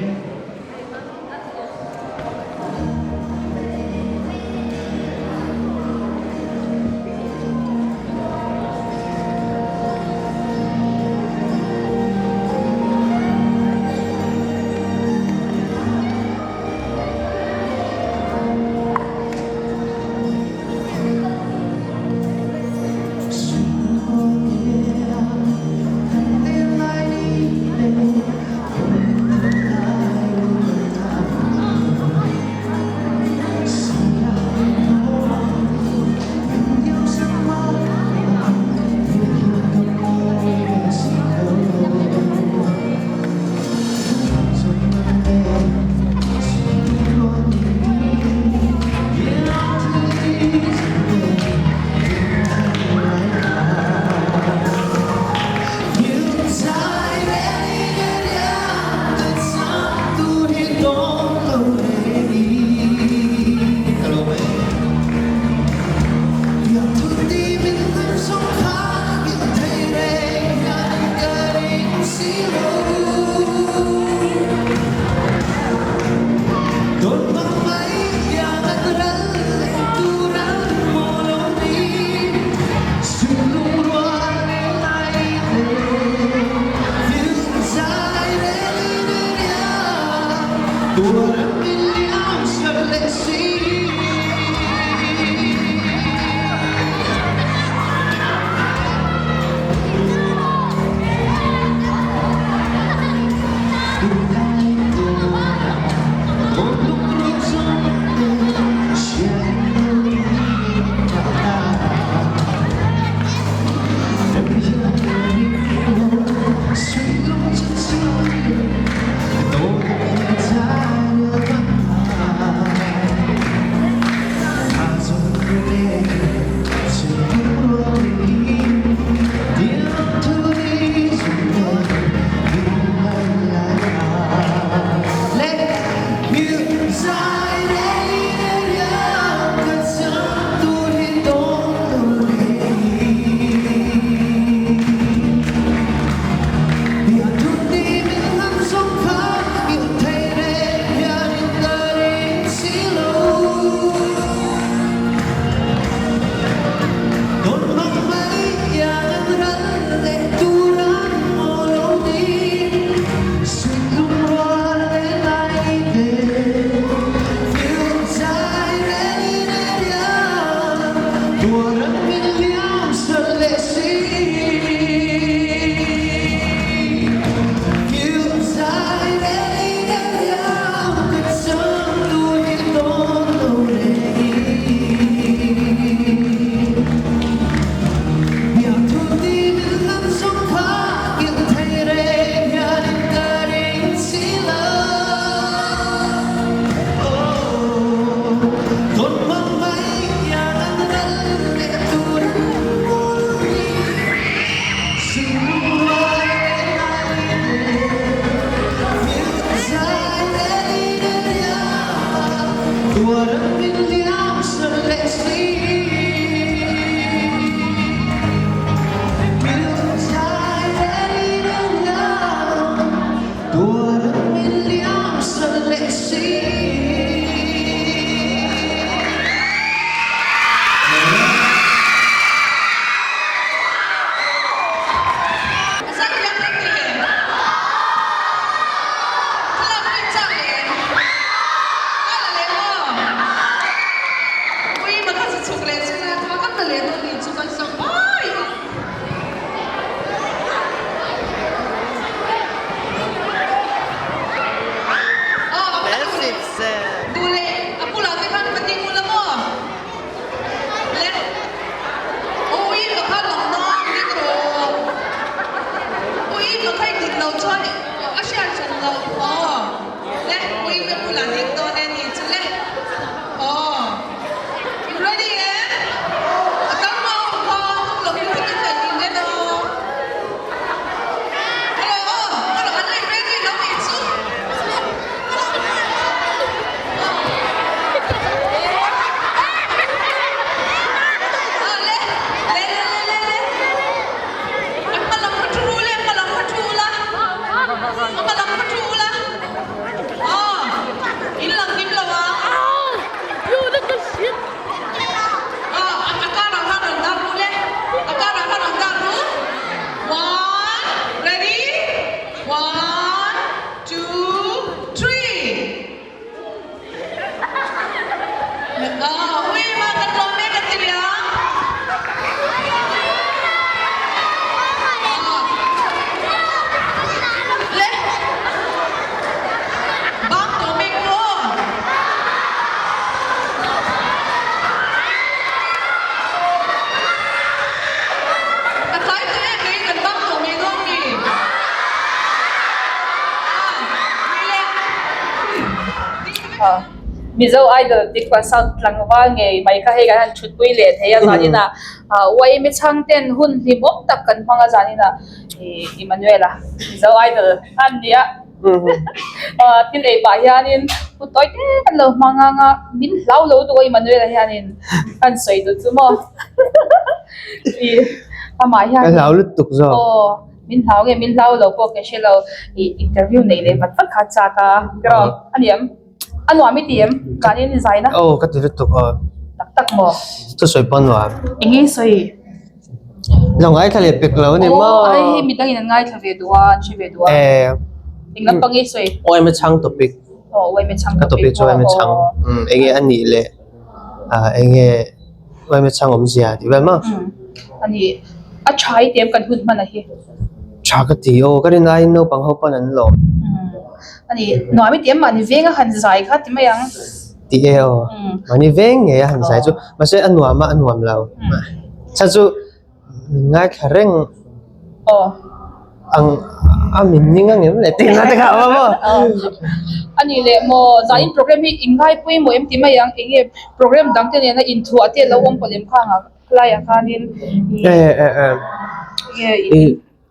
lâu chơi à xe chân lâu lẽ quay về buổi làm việc đó nên đi chứ lẽ you ready eh các mau không lộc cái cái phải nhìn lên đâu hello anh ấy ready lắm đi chứมีเจ้าไอเดอร์ติดกว่าสักหลังว่าไงไม่ค่อยกันชุดปุยเล่เฮียจานี่นะไว้ไม่ช่างเต้นหุ่นที่มกตักกันฟังจานี่นะอิมันเวล่ะมีเจ้าไอเดอร์อันเดียที่เลยไปยานินผู้ต่อยเต้นเลยมังงะมินเล่าเลยตัวอิมันเวล่ะยานินกันสวยดูจุ๊มั้งทำไมยานิน cái lão lít tục rồi มินเล่าไงมินเล่าเราก็แค่เชื่อเราอินเทอร์วิวในเลยมันฟังขัดจากก็อันเดียมอันว่าไม่เตรียมการนี้ดีไซน์นะ oh cái lít tục rồi ตักหมอ tôi soi bắn vào อย่างงี้สวย lòng ai thay biệt lâu này โอ้ mà ไอ้มีตั้งยังไงทวีดัวชีวิตดัวอย่างนั้นปังงี้สวย ôi em chăng topic โอ้ไว้ไม่ช่าง cái topic cho em chăng anh nghe anh nhỉ lệ anh nghe em chăng om gì à thì vậy mà อันนี้ใช้เตรียมกันหุ่นมันอะไร chả cái gì ô cái này nó bằng hộp anh lo อันนี้หน่อยไม่เตรียมมันเวงหันใจค่ะที่ไม่ยัง thì eo mà như vén nghe hẳn sai chú mà sẽ ăn hoàm lâu sao chú ngay khả năng โอ้ ăn mình nhưng ăn em lại tin nó được không không อันนี้เลยโมจะอินโปรแกรมที่อิงไงปุ้ยโมเอ็มที่ไม่ยังอิงโปรแกรมดังเท่านี้นะอินทัวร์ที่เราวงผลิตข้างอ่ะใครอ่ะการนี้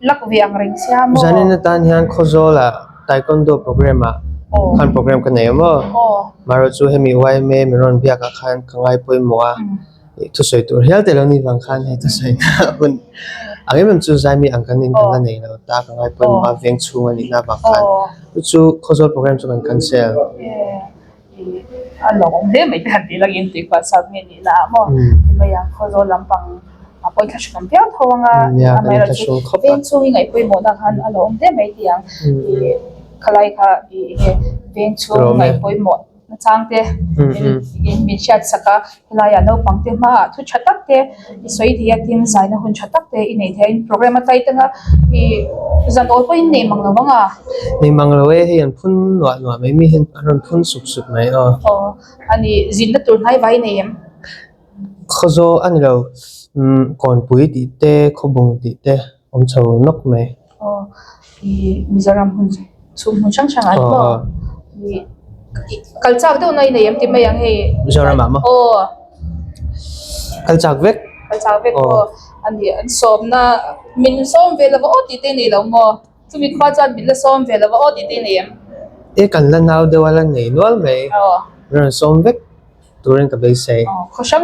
ลักเวียงเริงเสียโม jadi nanti yang kozola taekwondo program kan program kan ya mo baru tu hemi wai me meron biak kan kangai poi moa itu soi tu real telo ni bang kan itu soi pun angin mem tu zai mi angkan ni kan nei lo ta kangai poi moa veng chu ni na bang kan tu kozol program tu kan cancel อันหลงเดี๋ยวไม่ทันที่เรายินตีกว่าสักนิดนี่นะโมไม่ยังเขาโดนลำปังปอยคัชกันเปียวทองอ่ะไม่เราจะเป็นช่วยไงปุ้ยโมนักฮันอันหลงเดี๋ยวไม่ที่ยังใครค่ะเป็นช่วยไงปุ้ยโมนะจังเตมีชัดสักใครอ่ะเราปังเตมาทุกชัดตักเตสวยที่อยากกินใจนะหุ่นชัดตักเตอินเดียโปรแกรมอะไรตั้งอ่ะจันโอ้ปุ้ยเนมังเราบ้างอ่ะเนมังเราเห็นพุ่นหนวดไม่มีเห็นอันพุ่นสุกๆไหมอันนี้จินละตัวไหนไว้เนมเขาโซอันเราก่อนปุ้ยติเต้ขบงติเต้ผมเช่านกไหมมิจารามหุ่นซุ่มหุ่นช่างอันบ่กัลจากเดี๋ยวไหนเนี่ยยังที่ไม่ยังมิจารามมั้งกัลจากเวกอันนี้อันซ้อมนะมินซ้อมเวลาว่าติดเนี่ยเราโม่ทุกมีข้อจัดมินละซ้อมเวลาว่าติดเนี่ยกันละนาวเดวละเนี่ยนวลไหมเรื่องซ้อมเวกตัวเรื่องกับไปเซ่เขาช่าง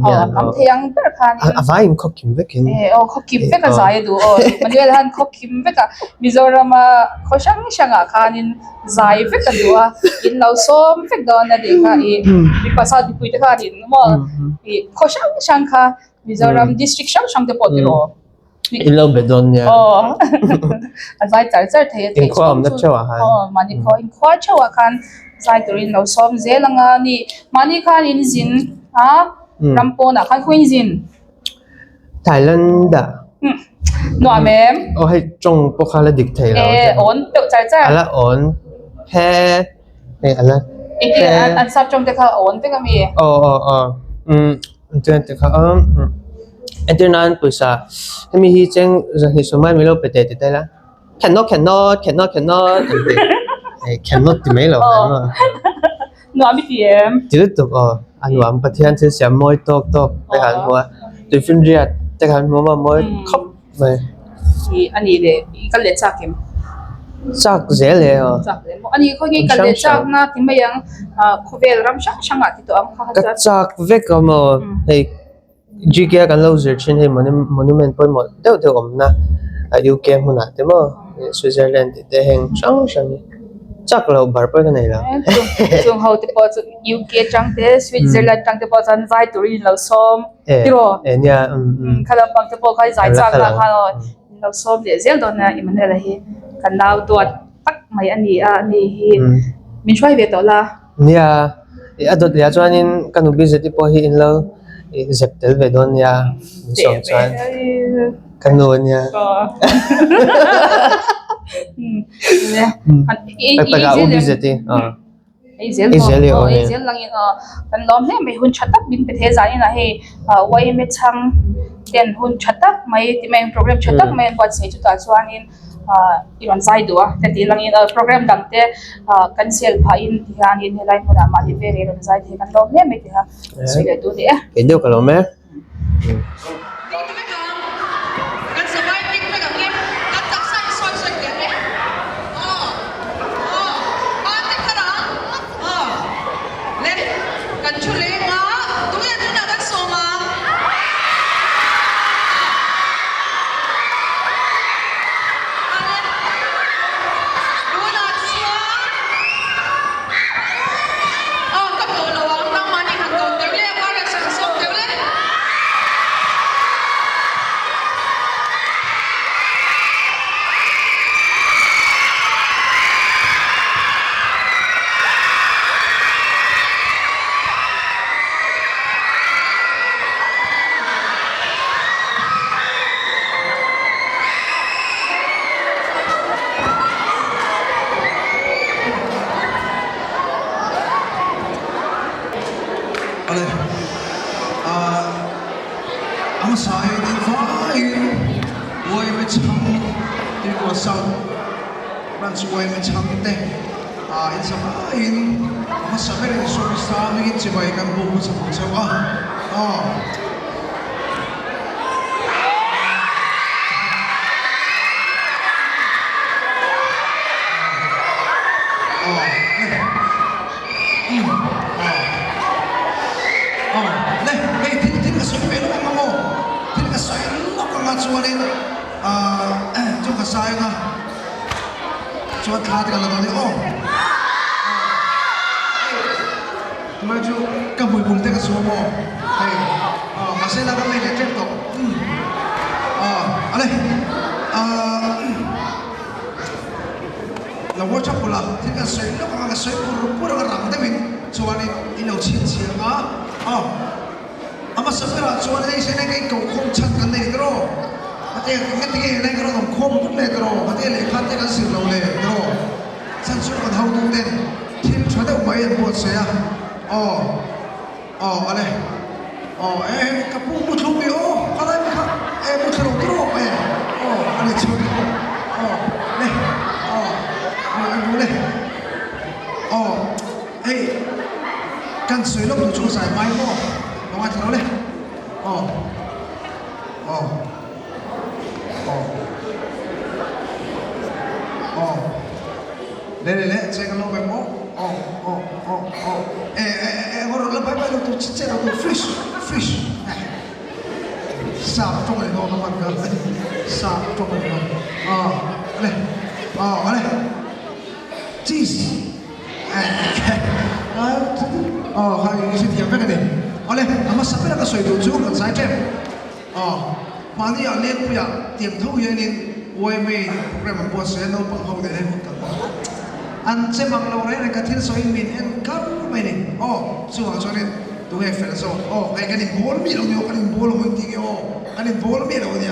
เฮียบางทียังเปิดคันว่าอินข้อคิมเวกินข้อคิมเวก็ใจดูมันเวลาท่านข้อคิมเวก็มิโซรามาเขาช่างอ่ะคันินใจเวก็ดูอ่ะอินเราซ้อมเวกดอนนั่นเองค่ะอีภาษาที่คุยตะการินมั่งเขาช่างค่ะมิโซรามดิสทริกช่างเตปอติโรอินเราเบดอนเนี่ยใจใจเทียอินข้อมนักเชื่อว่ามันอินข้อเชื่อว่าคันใจตัวเองเราซ้อมเจลังอ่ะนี่มันนี่คันอินจินรำปนอ่ะคันคุยจินไทยแลนด์หน่อยแม่โอ้ให้จงพวกเขาละดิกเทลอ่อนเดี๋ยวใจอะไรอ่อนแพ้อะไรอันซับจงแต่เขาอ่อนเป็นไงมีเตือนแต่เขาอันที่นั้นปุษาให้มีที่เจงจะหิสมัยไม่รู้ไปเตะได้ละ cannot cannot thì mấy lâu mà nó bị tiệm chỉ tục anh làm bát thiên thì xem môi tốt tại hắn mua từ phim riết tại hắn mua mà môi khóc vậy thì anh đi để cái lệ chắc em chắc dễ lệ chắc em anh đi coi cái lệ chắc na thì mấy yang khu về làm sang thì tụi ông cái chắc về cái mà hay chỉ cái cái lâu rồi trên hay monument point một đều na yêu game huna thế mà Switzerland thì hàng sang chắc là bảo bơi cái này là chung hậu thì bao giờ UK trang thế Switzerland trang thế bao giờ giải tụi lâu xóm đi rồi nha khai làm bằng thế bao khai giải trang là khai rồi lâu xóm để dễ đó nè mình là hi cần nào tuột tắc mày anh đi hi mình xoay về đó là nha adot ya cho anh kan ubi zeti po hi in lo zep tel ve don ya song chan kanon ya taga ubi zeti Israel lang kan lom he mai hun chatak bin pe the zai na he wai me chang ten hun chatak mai ti mai program chatak mai wat se chu ta chuan in iron zai do te ti lang in program dang te cancel pha in ti han in helai mu da ma li ve re ron zai the kan lom he me ti ha se le tu de ke do kalom me kan sabay tik na gamle kan taksan soy soy ke ate kara le kan chule ma tuya tu na kan soma I'm sorry, divine. Ôi mới chăng, đi qua sông, bạn sẽ ôi mới chăng thế. In sa in, mas sabi rin so sa amin si bay kan buo sa pagsawa. 좀 가사이가 저 카드가 나가네 maju ka bui bul te ka sumo hey masih laga me le trek to ale la wo cha pula ti ka sei lo ka sei pur ga ram de min chuani ilo chin chi ma ama sabera chuan ei se ne kai ko khom chat kan nei dro ate ngat ge nei ka ro khom put le dro ate le khat te ka sir lo le dro san su ka thau tu den thim chode mai an bo se ya ale kapu mutlu mi kada mi ka mutlu dro ale chu le hey kan sui lo tu chu sai mai mo lo ma thalo le le sai kan lo be mo ora la bai bai tu chichero tu fish sa trong này nó mặt gần sa trong này này này cheese hay sự thiệt với cái này này mà sắp tới là sợi đồ chú cần sai trên mà đi ở lên bây giờ tiệm thâu vậy nên quay về program mà bớt sẽ nó bằng hậu để lên một tầng anh sẽ mang lâu đấy là cái thiên soi mình em cắt mày này chú hoàng cho nên tôi hay phải sao cái này bố mi đâu nhiều cái này bố là mình tiếng cái này bố mi đâu nhỉ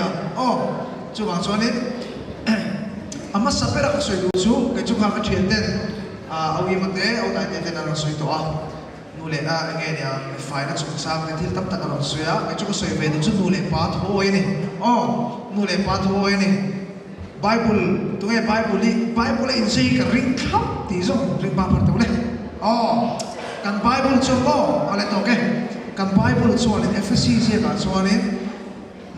chú hoàng cho nên mà sắp tới là cái soi đồ chú cái chú hoàng cái chuyện đấy ông em thế ông đại diện là soi tổ nụ lệ nghe nè phải là chúng sao cái thiên tâm tận là soi cái chú soi về được chú nụ lệ ba thôi này nụ lệ ba thôi này Bible tung ai Bible in sei ka ring khap ti zo ring ba par tu le kan Bible chu mo ale to ke kan Bible chu an Ephesus ye ka chu an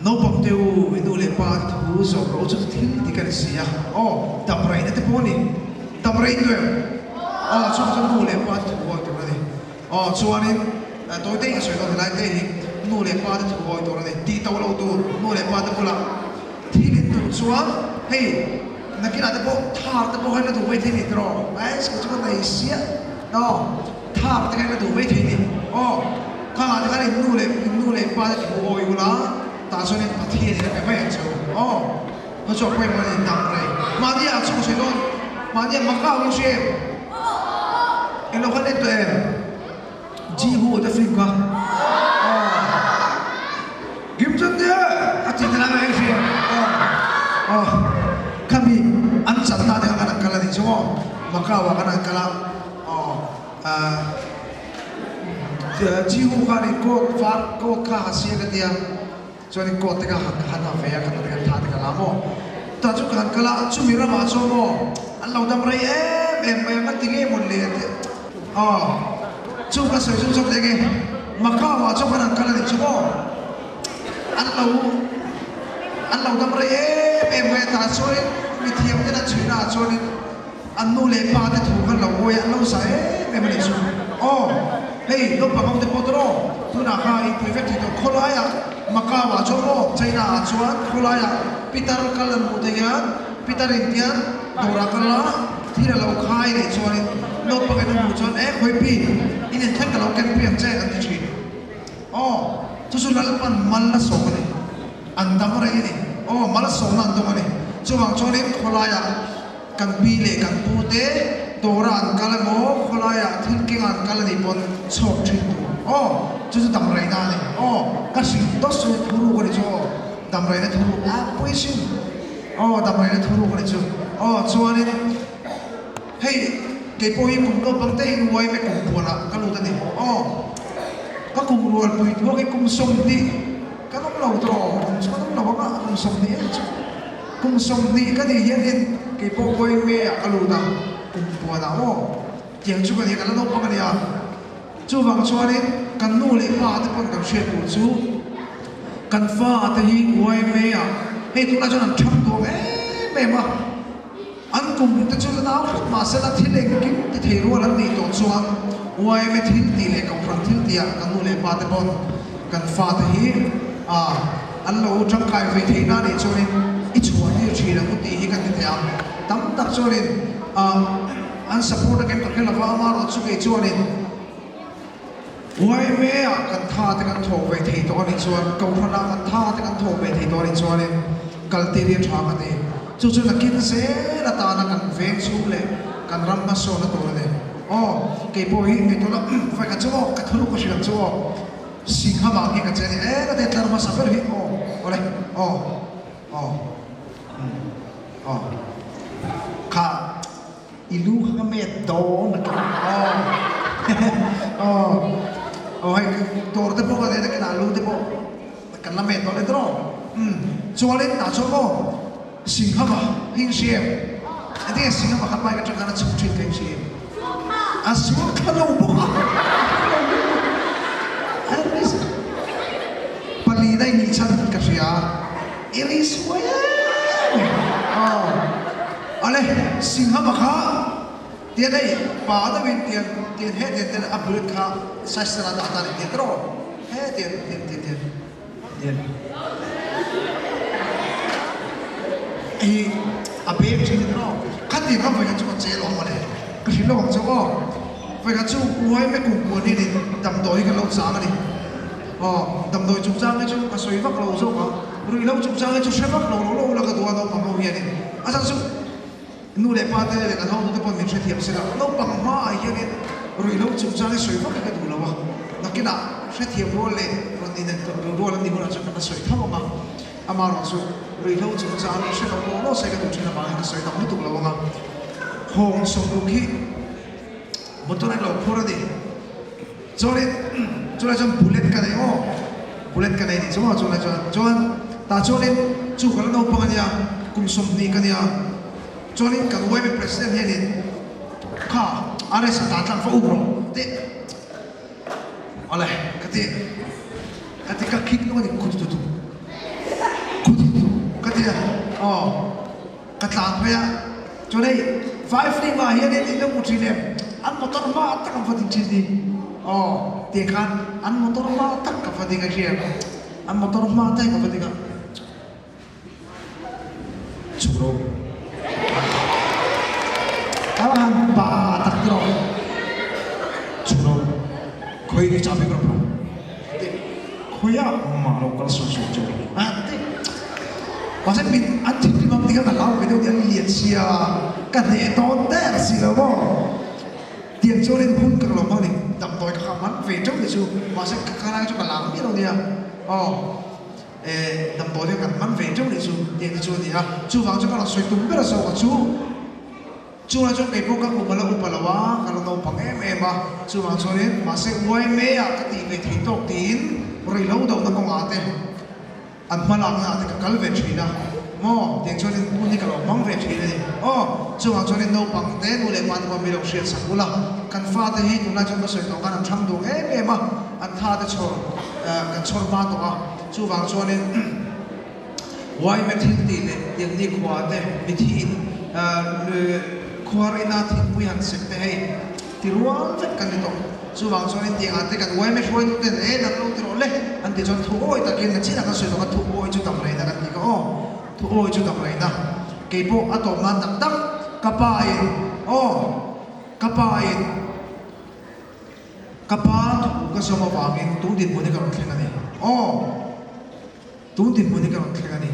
no pam teu inu le pa thu zo ro chu thil ti kan sia ta brain te poni ta brain tu chu chu nu le pa thu wo tu ne chu an tôi thấy cái chuyện đó thì lại nô lệ ba thì gọi tôi là đi tàu lâu tôi nô lệ ba thì gọi là thì đến tụi xuống hey là cái nào thì thả thì hay là tụi bay thì rồi ấy cái chỗ này xía đó thả thì hay là tụi bay thì thả thì cái này nô lệ ba thì gọi là ta cho nên bắt thì cái bay chỗ nó cho quay mà đi nằm này mà đi ăn chung chuyện luôn mà đi mặc áo như thế em nó có nên tụi em Jihu ada film kah? Game dia, aci dalam action. Kami ansanta dengan anak-anak di semua, maka akan anak-anak Jihu kali kot kah hasil dia, jadi kot tengah hana faya kata dengan thad dengan lamo. Tajuk kan kalau cumi ramah semua, Allah dah merai yang tinggi mulai. Chú cái sợi chú đấy cái mà cao vào trong cái này chú ăn lâu đâm rồi em về ta rồi bị thiệp cái này chuyện nào rồi ăn nô lệ ba cái thủ cái lâu quay ăn lâu say em mới chú hey lúc mà không thể bắt được tôi nào khai private thì tôi khó lại mà cao vào trong đó chạy nào chú ăn khó lại Peter cái lần một thời gian Peter Indian đồ ra cái lá thì là lâu khai để chú ăn lúc mà cái nó một chú ăn khơi pi ini kan kalau kan piang cai kan tu tu sudah lepas malas sokan ni anda mereka ini malas sokan anda mereka cuma curi kolaya kan bile kan pute doran kalau mau kolaya thinking an kalau ni pun sok cintu tu sudah mereka ni kasih dos turu kau ni jo mereka turu apa isu mereka turu kau ni jo cuma ni hey cái bôi cùng đâu bằng tay nuôi mấy cùng buồn à cái lúa này các cùng buồn bùi thua cái cùng sông đi các ông lầu trò các ông lầu các cùng sông đi cùng sông đi cái gì hiện hiện cái bôi mẹ cái lúa nào cùng buồn à tiếng chú cái gì cái nó đâu bằng cái gì à chú vàng chú này cái nuôi lấy ba thì còn cầm chuyện của chú cần pha thì nuôi mẹ à hay tụi nó cho làm chăm đồ mẹ mà anh cùng tự nhiên nào mà sẽ là thiên lệ cái thế rồi là đi tổ chuan ngoài mấy thiên tỷ lệ cộng phần thiên tỷ à cái nô lệ ba thế bon cần pha thì anh lâu trong cái về thế nào để cho nên ít chuan như chỉ là một tí cái thế à tắm đặc cho nên anh support cái là vợ mà nó chụp cái cho nên ngoài mấy cần tha thì cần thổ về thế đó nên chuan cộng phần nào cần tha thì cần thổ về thế đó nên chuan nên cần tiền điện trả cái gì chú là kinh tế là ta là cần vén xuống lên cần ram mà số là tổ này cái bôi cái đó là phải cái chỗ cái thứ có chuyện chỗ sinh hấp bằng cái cái này cái đấy là mà sắp tới đây cả ilu cái mẹ đó là hay tổ tế bộ cái đấy cái nào luôn tế bộ cái là mẹ đó đấy đó cho lên ta cho nó sinh hấp hình xem anh thấy sinh hấp hấp mai cái trang nó chụp trên cái xem xuống cái đâu bộ anh biết bali đây nhị chân cái gì à Iris vậy ale sinh hấp hấp tiền đây bà đó bên tiền hết tiền upgrade cả sai sera data tiền đó hết tiền 이 아베 지금도 같이 가 보니까 좀 제일 어머네 그실로 왕저거 보니까 좀 우아에 공부하니 담도이 그 로자가니 담도이 중장에 좀 가서이박 로저가 우리 이런 중장에 좀 쉐박 로로 올라가 도와도 방법이야니 아상수 누레 파데 내가 나오는데 보면 제 티업스가 너 방마 이게 우리 이런 중장에 쉐박 그 돌아와 나기나 제 티업 롤레 그런데 롤은 니보라 좀 가서 타고 막 아마로서 우리 lâu chúng ta sẽ không có sẽ cái chuyện là bạn cái sự tập tục là bằng hồn sống đôi khi một tuần này là phô đi cho nên trong bullet cái này thì chúng ta cho nên ta cho nên chủ cái nó bằng gì à kum som ni kania chuanin kan YMA president hianin kha ares ta tlang fa ubro te ole kati ka khik no ni khutu tu kati ka tlang phaya chunai 5 ni ma hianin ni lo mutri le an motor ma tak am fatin chi ni tiền khan ăn motor ma tak ka fatin ka share ăn motor ma tai ka fatin ka churo kawan ba tak tro churo khoi ni chapi ka pro khoya ma lo kal so so chu te pasal min anti ni mam tiga ka lau ke dia lihat sia kan ne ton ter si lo mo tiền cho nên hun ka lo mo ni dam toy ka man ve trong ni chu pasal ka kana chu ka lam ni lo dia đầm bò thì cần mắm về trong lịch sử tiền chú thì ha chú vào cho các bạn xoay tung biết là sao cả chú là cho cái bộ các cụ mà là cụ là quá kalau tàu bằng em mà chú vào cho nên mà sẽ quay mê à cái tiền về thị tộc tiền rồi lâu đầu nó còn ngã thế anh mà làm ngã thì cái về chuyện đó mò tiền cho nên cũng như cái lo mắm về chuyện này chú vào cho nên đâu bằng thế đủ để quan quan mình đồng xuyên sẵn là cần pha thì hết cũng là cho nó xoay tàu cái làm trăm đồ em mà anh tha để cho cái cho ba tàu chú vàng cho nên why mà thiên tiền này tiền đi khoa thế bị thiên khoa rồi na thiên quy hành sẽ thế thì luôn rất cần được chú vàng cho nên tiền ăn thế cần why mà show được thế này nó từ rồi anh thì cho thu ôi ta kia là chỉ là cái sự đó thu ôi chú tầm này là cái gì có thu ôi chú tầm này nè cái bộ ở tổ man đắc đắc kapal cái số mà vàng tung tiền muốn đi gặp cái này tung tiền muốn đi gặp cái này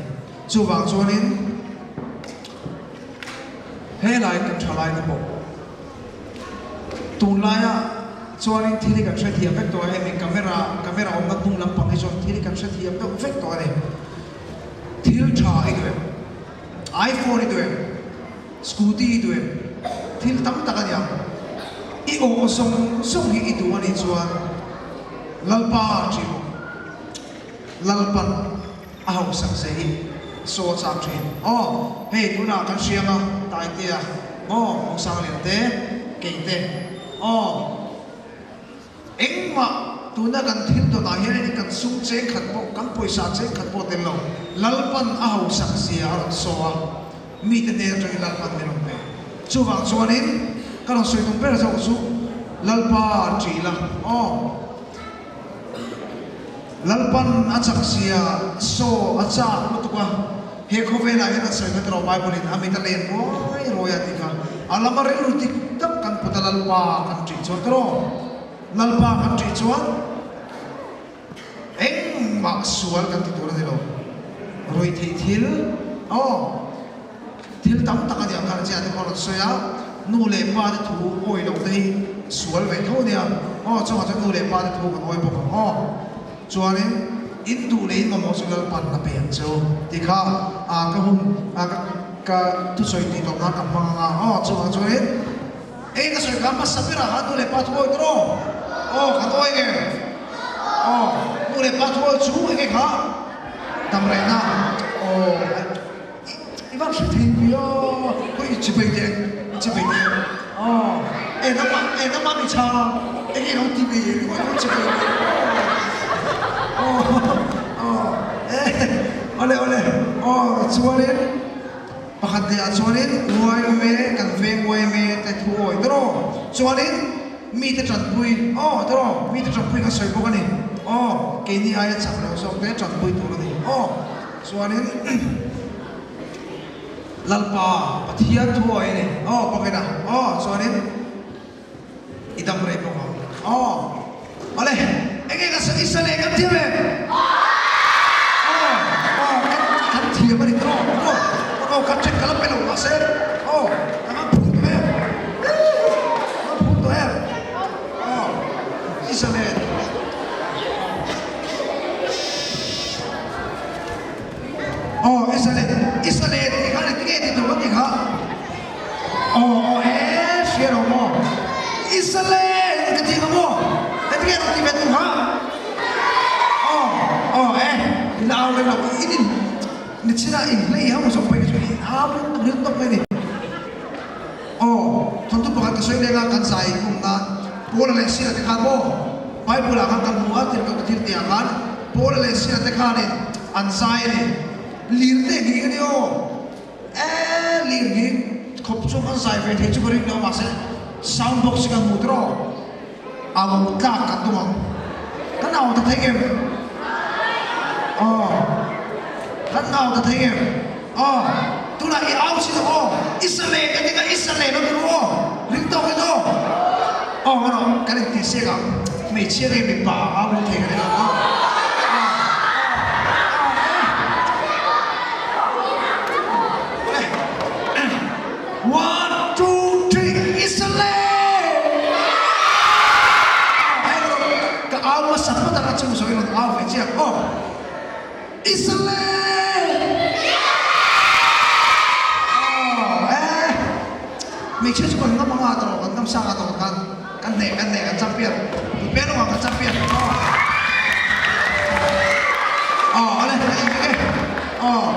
chú vàng cho nên hết lại cái trả lại cái bộ tung lại á cho nên thì cái sẽ thiệp vector hay mình camera ông nó tung lắm bằng cái cho thì cái sẽ thiệp cái vector này thiêu trả cái iPhone itu scooty itu thiêu tắm ta cái gì i song hi itu ani chuan lalpa chi lalpan ahau sak se hi so chak thin hey tuna kan sianga tai tia ong sang len te ke te engma tuna kan thil to na hi ni kan sung che khat po kan poisa che khat po ten lo lalpan ahau sak sia so a mi te ne tang lalpan ne lo pe chu wang chuanin kalau soi tung per sa su lalpa chi la lalpan achak sia so acha mutuka he khove la he soi ka tro bai bolin ami ta len roi roya tika alama re lu tik tak kan puta lalpa kan chi cho tro lalpa kan chi chuan eng mak sual kan ti tur de lo roi thei thil thil tam tak ani kan chi ani kon soya nu le pa de thu oi lo dei sual ve tho nia chawa cha nu le pa de thu kan oi bo chuanin in du le in mo sual pan na pe cho ti kha ka hum ka tu soi ti to na ka pa nga chawa chuanin ka soi ka ma sapira ha nu le pa thu oi tro ka oi ge nu le pa thu oi chu ge kha tam re na iban se thei yo koi chi pe de chỉ phải em nó mang đi cha em cái ông TV nó chỉ phải ole chuan lên pakhat dia chuan lên nuai me kan ve nuai me te thu oi tro chuan lên mi te tran pui tro mi te tran pui ka soi bok ani ke ni ai chak lo so te tran pui tu ani chuan lên lalpa pathian thu oi ne pakena so ne idam re po ole enge ka sa isale ka thiame kan thiame ni tro ka check kala pelo ase ka phut me ka phut to isale isale ti ka ti ti to ti ka shero mo isale ti ka mo ti ka ti be tu ha lao le la ini นี่ชินะอินเลยเขาส่งไปกันช่วยเรื่องต้องไม่นี่อ๋อทนทุกประการจะช่วยได้งานกันใส่กลุ่มนั้นพวกเราเลยสินะที่ข้าโบไปพวกเรากันหัวที่เราจะทิ้งเตียงกันพวกเราเลยสินะที่ข้าเนี่ยอันใส่เนี่ยลีร์เด็กนี่กันเนี่ยลีร์นี่ขบช่วงอันใส่ไปที่จุดบริเวณนั้นมาเสร็จซาวด์บ็อกซ์กันมุดรอเอามุดกากกันตัวกันเอาแต่ทิ้งอ๋อกันเอาแต่ทิ้งอ๋อตัวละเอาสิตัวอิสราเอลกันยังไงอิสราเอลนั่นตัวลิงโตกันตัวอ๋อกันเอากันที่เสียกันไม่เชื่อเลยไม่บ้าเอาหมดทิ้งกันเลยOne, two, three, Israel! Cái áo mà sắp bắt đầu chung rồi nó áo phải chưa? Oh, Israel! Oh, mình chưa chụp hình nó mang vào rồi, còn sang rồi kan dek champion, bupin lo kan champion. Oh, ale, okay. Oh.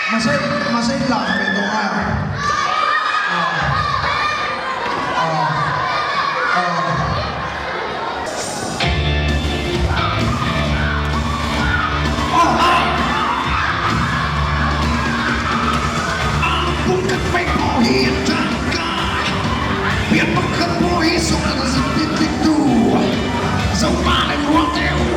Masay lang ito nga. Bukan baik bohi jangan biar bukan bohi sudah seperti itu. So paling waktu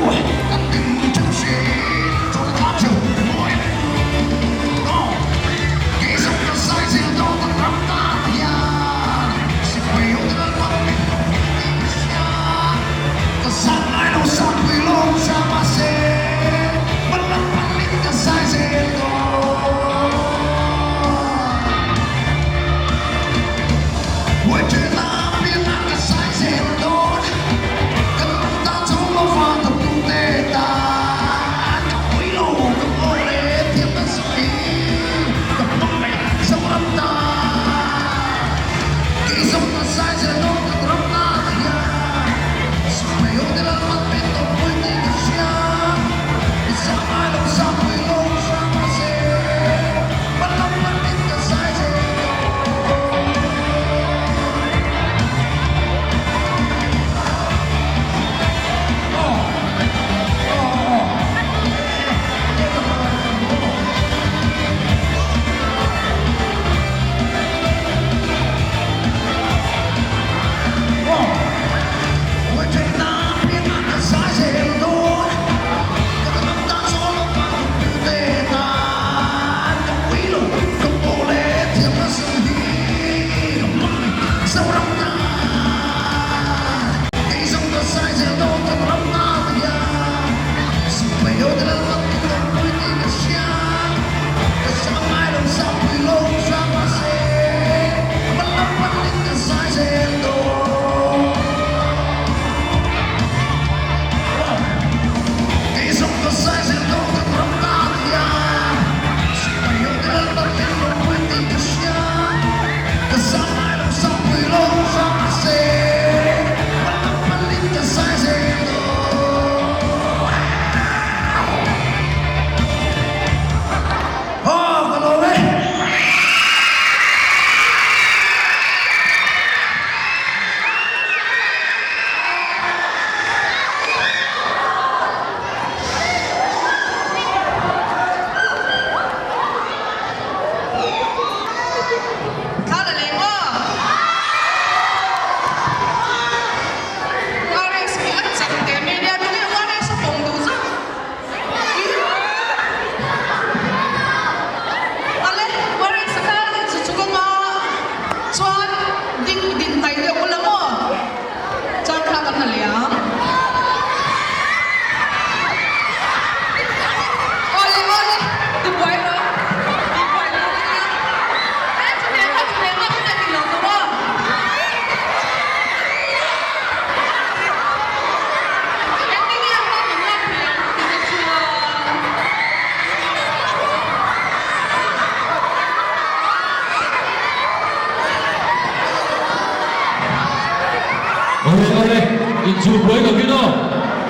đâu đây in chụp với đầu kia đâu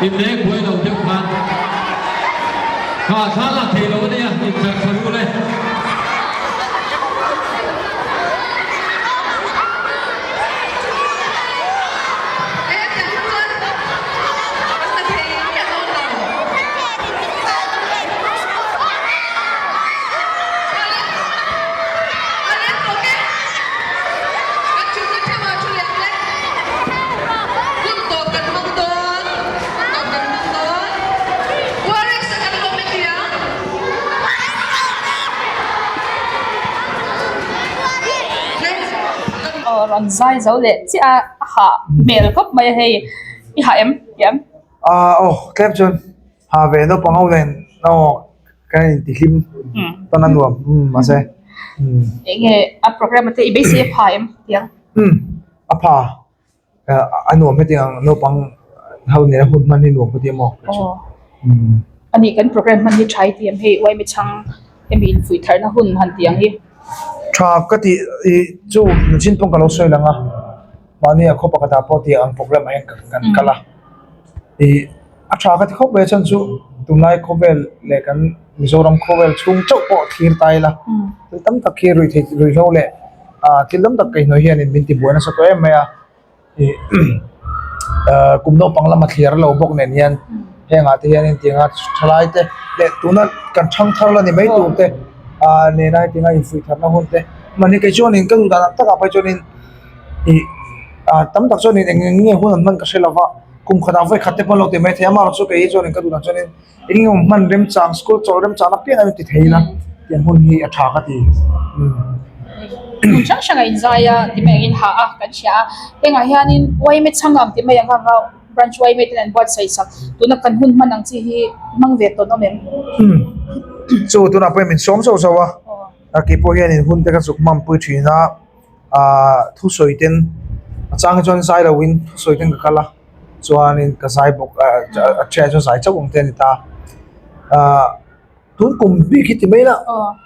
in lễ với đầu tiếp phan khá là thầy lâu đấy à in chặt phần luôn đây ron zai zo le chi a ha mel kop mai hei I ha em Klep chun ha ve no pangau len no kan ti him tanan nuam ma se enge a program te ibc ha em tiang apa anuam he tiang no pang hau ne hun man ni nuam ko ti mo ani kan program man hi thai tiam hei wai mi chang em in fui thar na hun han tiang hi tra ka ti chu chin pong ka lo soi langa mani a khopa ka ta po ti ang program ai kan kala a tra ka ti khop be chan chu tunai khovel le kan mizoram khovel chung chok po thir tai la tam tak khi rui lo le tilam tak kai no hian in min ti buana sa ko em ya kumno pangla ma thlir lo bok nen hian henga te hian in tinga thlai te le tuna kan thang thar la ni mai tu te ne na tinga in fui thar na hon te mani kai chon in ka du da ta ka pa chon in tam tak chon in nge hun man ka selawa kum khada vai khatte pa lo te mai thema ro chu kai chon in ka du da chon in ngom man rem chang school chol rem chana pe na ti theina tian hun hi a tha ka ti chang chang in zaya ti mai in ha a kan sia enga hianin wai me changam ti mai anga nga branch wai me ten bot sai sak tuna kan hun manang chi hi mang ve to no mem so tuna pe min som so wa ki po hian in hun te ka suk mam pu thina thu soiten chang chon sai lo win soiten ka kala chuan in ka sai bok a che cho sai chawng ten ta tun kum bi ki ti mai la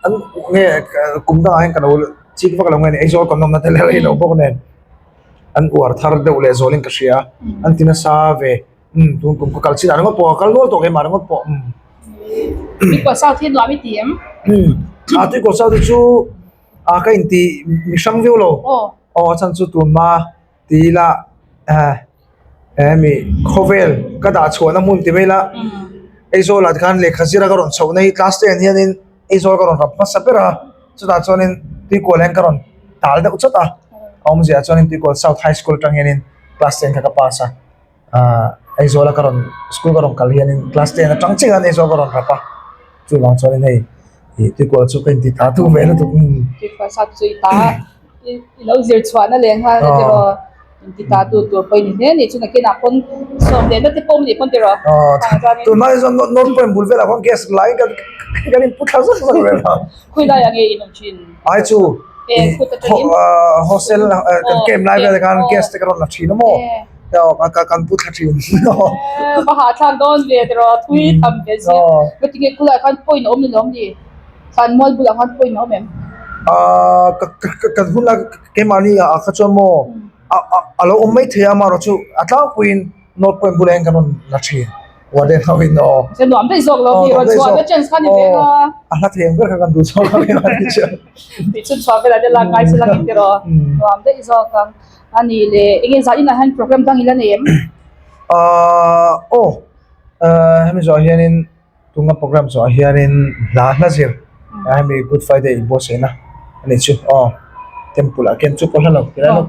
an nge kum da hen ka lo chi ka lo nge ni ai zo kon nom na te le lo bok nen an uar thar de ule zolin ka sia an tina sa ve tun kum ko kal chi ar ngo po kal no to ke mar ngo po mi ko sa thi lo mi tiam ti ko sa chu ka in ti mi sang veu lo chan chu tu ma ti la mi khovel ka da chhuana mun ti mela ei zo lat khan le khazira ka ron chho nei class 10 hian in ei zo ka ron rap ma sapera chu da chonin ti ko len ka ron tal da uchata om zia chonin ti ko south high school tang hian in class 10 ka pasa ei zo la ka ron school ka ron kal hian in class 10 na tang ching an ei zo ka ron rapa chu lang chonin hei ti ko chu kan ti ta tu me na tu ti ko sa chu ta lo zir chhuana le nga ni ro ti ta tu poi ni ne ni chu na ke na pon som le na te pom ni pon ti ro tu mai zo non pon bulvela kon guest line ka ganin putha zo zo le khui da yang e inom chin ai chu hostel kan kem lai da kan Oh. guest ka ron la thina mo ka kan putha thin ba ha thang don ve ti ro thui tham ve si ko ti ke kula kan poi no mi lom ni san mol bula kan poi no mem ka hula ke mani a kha cho mo alo mai thia ma ro chu atla puin not point bulen kan la thin wa den hawin no se no am dei zok lo ni ro chwa ve chance kan ni ve nga ala thiem ka kan du so ka ni cha ti chu chwa ve la de la ngai se la ki ro no am dei zok kan ani le enge za ina han program dang ila nem hemi zo hianin tunga program zo hianin la nazir hemi good friday boss ena ani chu temple ken chu ko halo kirano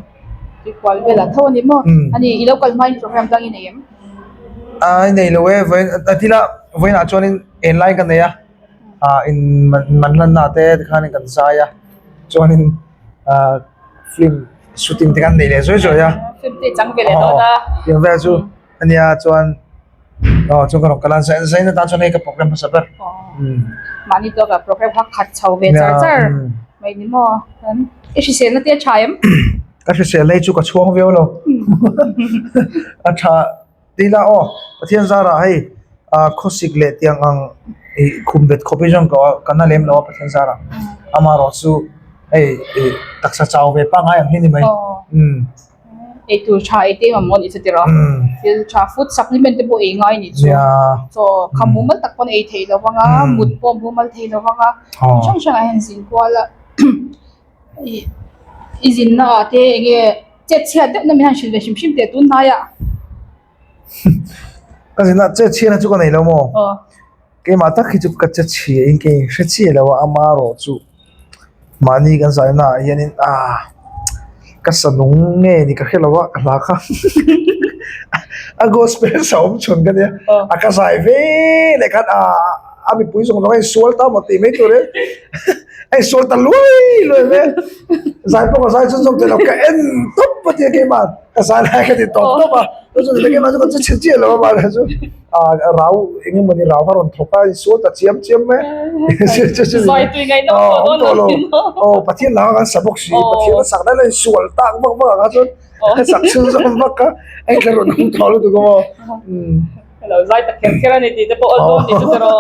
ti kwal ve la thon ni mo ani ilo kal main program dang ina nem ai nei lo we atila voina chonin en line kan ya in manlan na te khanin kan sa ya chonin film shooting te kan nei le zo ya film te chang ve le to na yang ve chu ania chuan chung kan kalan sa na ta chon ka program pa sabar mani to ka program ha khat chau ve char char mai ni mo kan e shi se na te chaim ka se le chu ka chuang ve lo acha tila pathian zara hai khosik le tiang ang khumbet khopijong ko kana lem lo pathian zara amaro chu taksa chaw ve pa ngai am hini mai e tu cha e te mamon i chetira til cha food supplement te bo e ngai ni chu so kamumal takpon e thei lo wanga mut pom bumal thei lo wanga chang chang a hen sin kwala izin na te nge chet chia de na mi han shil ve shim shim te tu na ya cái gì nè chết chia nó chú cái này đâu mà cái mà tắc khi chụp cái chết chia anh cái sẽ chia là ama rồi chú mà ni cái gì nè hiện nay cái sản nông nghe ni cái là cái là cái gospel sống chuẩn cái đấy cái gì về này cái bị bùi xong rồi suy tao mà tìm mấy chỗ đấy anh suy tao lui về giải phong cái giải xong rồi cái em top bất kỳ cái mà cái giải này cái gì top mà rồi cái mà chúng ta chết chia là mà rồi rau anh mình rau vào thóc cái suy ta chiếm mấy rồi tùy ngày nó bắt thiên nào cái sập bốc xì bắt thiên nó sạc đấy là suy tao vâng cái chỗ sạc suy xong mất cái anh cái rồi không tháo được không Hello, zai ta kera ni ti te po aldo ni chu tero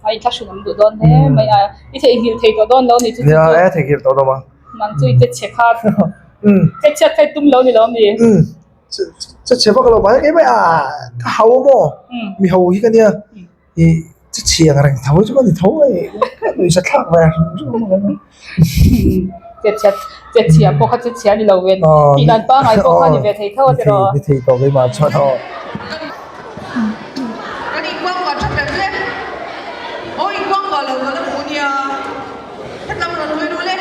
ai ta shunam du don he mai I the hil thei to don lo ni chu ya thei hil to do ma mang chu te che kha te che thai tum lo ni lo mi che ba ka lo ba ke ba hau mo mi hau hi ka nia I che chiang rang thau chu ka ni thau ai noi sa thak ba te chia po kha che chia ni lo wen ti nan pa ngai po kha ni ve thei tho tero ni thei to ke ma cha tho cái đi quăng vào trong đẹp lên ôi quăng vào là phụ nhà hết năm rồi nuôi lên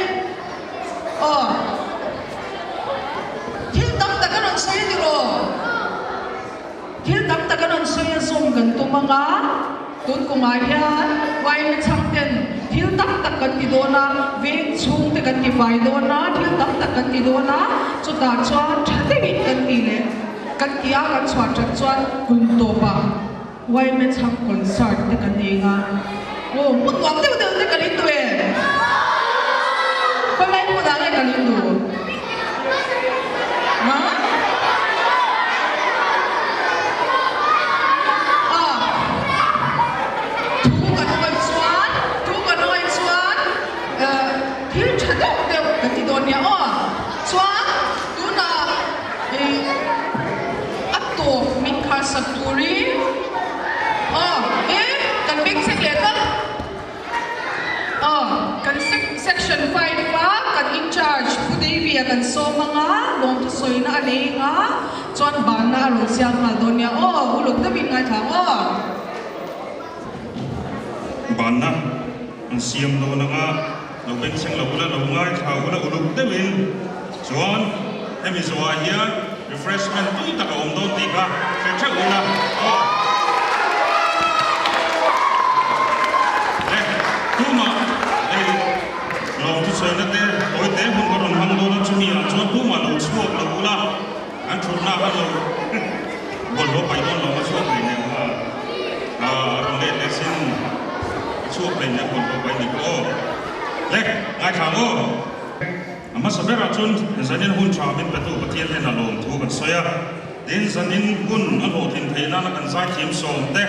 thiếu tắm ta cái non xoay đi rồi thiếu tắm ta cái non xoay zoom gần tụi mang á tụi cùng ai ya vay mới chăng tiền thiếu tắm ta cần đi đâu na về chung ta cần đi vay đâu na thiếu tắm ta cần đi đâu na cho ta cho thế bị cần đi lên cần kia cần chọn cùng tổ ba vay mới chăng concert ta cần đi nga mất quăng tiêu tiêu ta cần đi tuổi con lấy mua đáng cần đi tuổi hả thiếu chặt đâu đều cần đi đâu nhỉ xóa tu na ấp tổ mình khai sập turi cần biết sách lệ đó cần section 5 pa cần in charge pu devi cần so manga long tu soi na ani nga chuan ban na ro siang ma don ya uluk ta bin ngai thang ban na an siam lo na nga lo ben sang lo la lo ngai thau la uluk ta bin chuan hemi zwa hian refreshment tu ta ka om don ti ka se thak ula tuma lo tu soi na te oi te hun ko ron hang do na chumi a chuan tuma lo chuak lo ula an thur na ha lo bol lo pai don lo ma chuak ni ne ron le sin chuak le ne bol lo pai ni ko le ngai thang o ama sabera chun zanin hun cha min patu pathian le na lom thu kan soya din zanin hun an ho thin theina na kan sai thim som te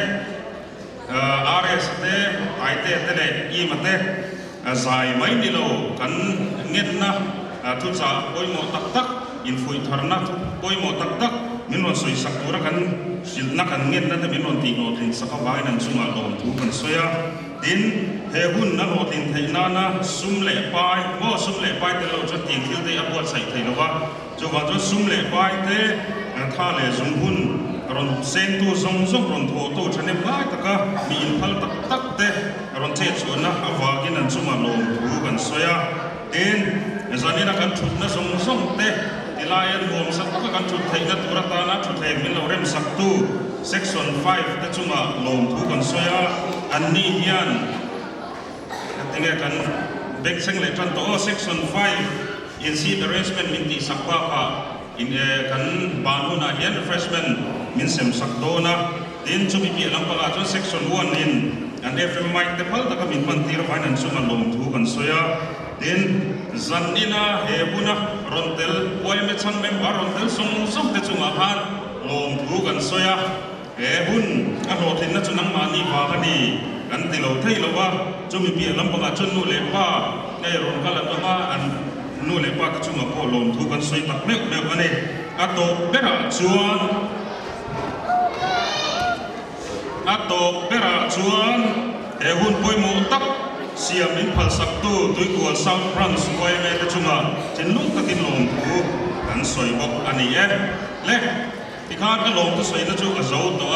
RS te IT te le I mate zai mai ni lo kan nget na thu cha poi mo tak tak in fui tharna poi mo tak tak min ron soi sak tura kan sil na kan nget na te min ron ti no thin saka vai nan chunga lom thu kan soya din he hun na ho tin theina na sum le pai te lo cho ting thil te apua sai theilo wa cho wa cho sum le pai te tha le zum hun ron sen tu zong ron tho to chane bai taka mi in phal tak tak te ron che chu na awagin an chuma lom thu kan soya den zanina kan thut na zong te tilayan hom sak ka kan thut theina turata na thut the min lo rem sak tu section 5 te chuma lom thu kan soya anni hian tinga kan bek sang le tran to section 5 in seat arrangement min ti sakpa ka in kan banu na hian refreshment min sem sakdona din chu bi lam pa cho section 1 in and every mic te phal ta ka min man tir finance man lom thu kan soya din zanina hebuna rontel boy me chang mem rontel song te chu ma han lom thu kan soya hun a ro thin na chu nang ma ni ba ka ni kan ti lo thei lo wa chu mi pi lam pa chu nu le pa nei ron ka la ma an นู่นเลยว่าก็จุ่มมาโป้ลมทุกันสวยตักเล็กเล็กอันนี้อัตโตเบระจวนอัตโตเบระจวนแต่หุ่นป่วยหมูตักเสียมินพัลสักตู้ตุยกัวซาวฟรานซ์ไว้แม่ก็จุ่มมาจะนุ่งตะกินลมทุกันสวยบอกอันนี้เล็กที่ข้าก็ลมทุสวยนะจุ่มก็โจตัว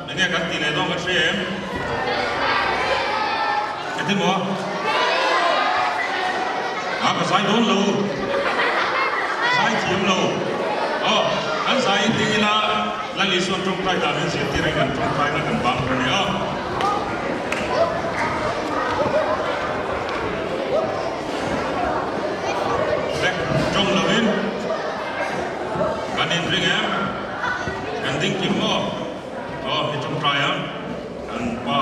อย่างเงี้ยกันตีเลยต้องมาเชื่อมไอ้ที่หมอก็ใส่โดนลูใส่เทียมลูอันใส่ตีละแล้วลิส่วนตรงปลายตาเป็นเสียที่ไรกันตรงปลายนั่นกันบางคนเนี่ยเล็กจงละวินกันอินริงกันดิ้งกินมั่วที่ตรงปลายกันว่า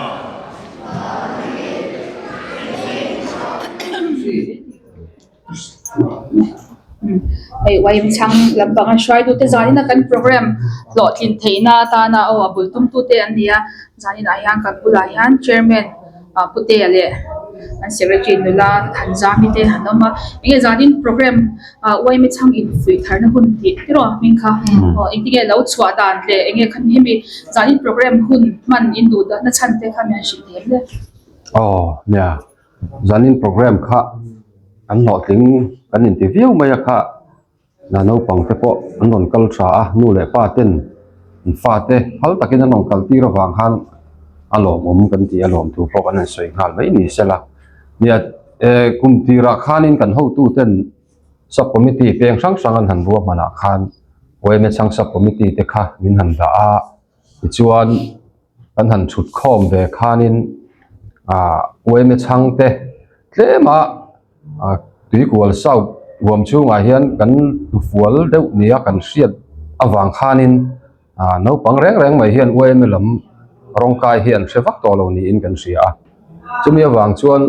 ไอ้วัยช่างลำบากช่วยดูแต่จานี่นะกันโปรแกรมหลอดลินเทน่าตาหน้าบุลตุ้มตัวเตอันเดียจานี่นะยังกับบุลายัน chairman พุทเตอะไรอัน secretary นุลาทันจามิเตหันมาเองจานี่โปรแกรมวัยไม่ช่างอินฟิทาร์นะหุ่นที่ที่รอมิงค่ะเองที่แกเราสวดานเลยเองคันเฮมีจานี่โปรแกรมหุ่นมันอินดูดนะฉันเตะขมิ้นชิเตเลยเนี่ยจานี่โปรแกรมค่ะอันหลอดถึงกันอินทิวิวมาค่ะนาโนปังเตปอันนนกัลชานู่นเลยป้าเต้นฟาเต้ฮัลตะกินนนกัลตีระหว่างหันอารมณ์ผมกันที่อารมณ์ถูกพบกันในสวยงามไม่นี่เสละเนี่ยกุมตีราคานินกันหูตู้เต้นซับคอมมิตี้เพียงสังกันหันรัวมานาคานไว้ไม่สังซับคอมมิตี้เตค่ะมินหันดาจวนกันหันชุดข้อมเบคานินไว้ไม่สังเตเลมาตีกวลเศร้ารวมช่วงอาเฮียนกันฝัวเดือดเนี่ยกันเสียดอวังคานินน้องปังแรงไม่เฮียนเว้ยไม่ลำร่างกายเฮียนเสฟักตัวเรานี่อินกันเสียจะมีอวังชวน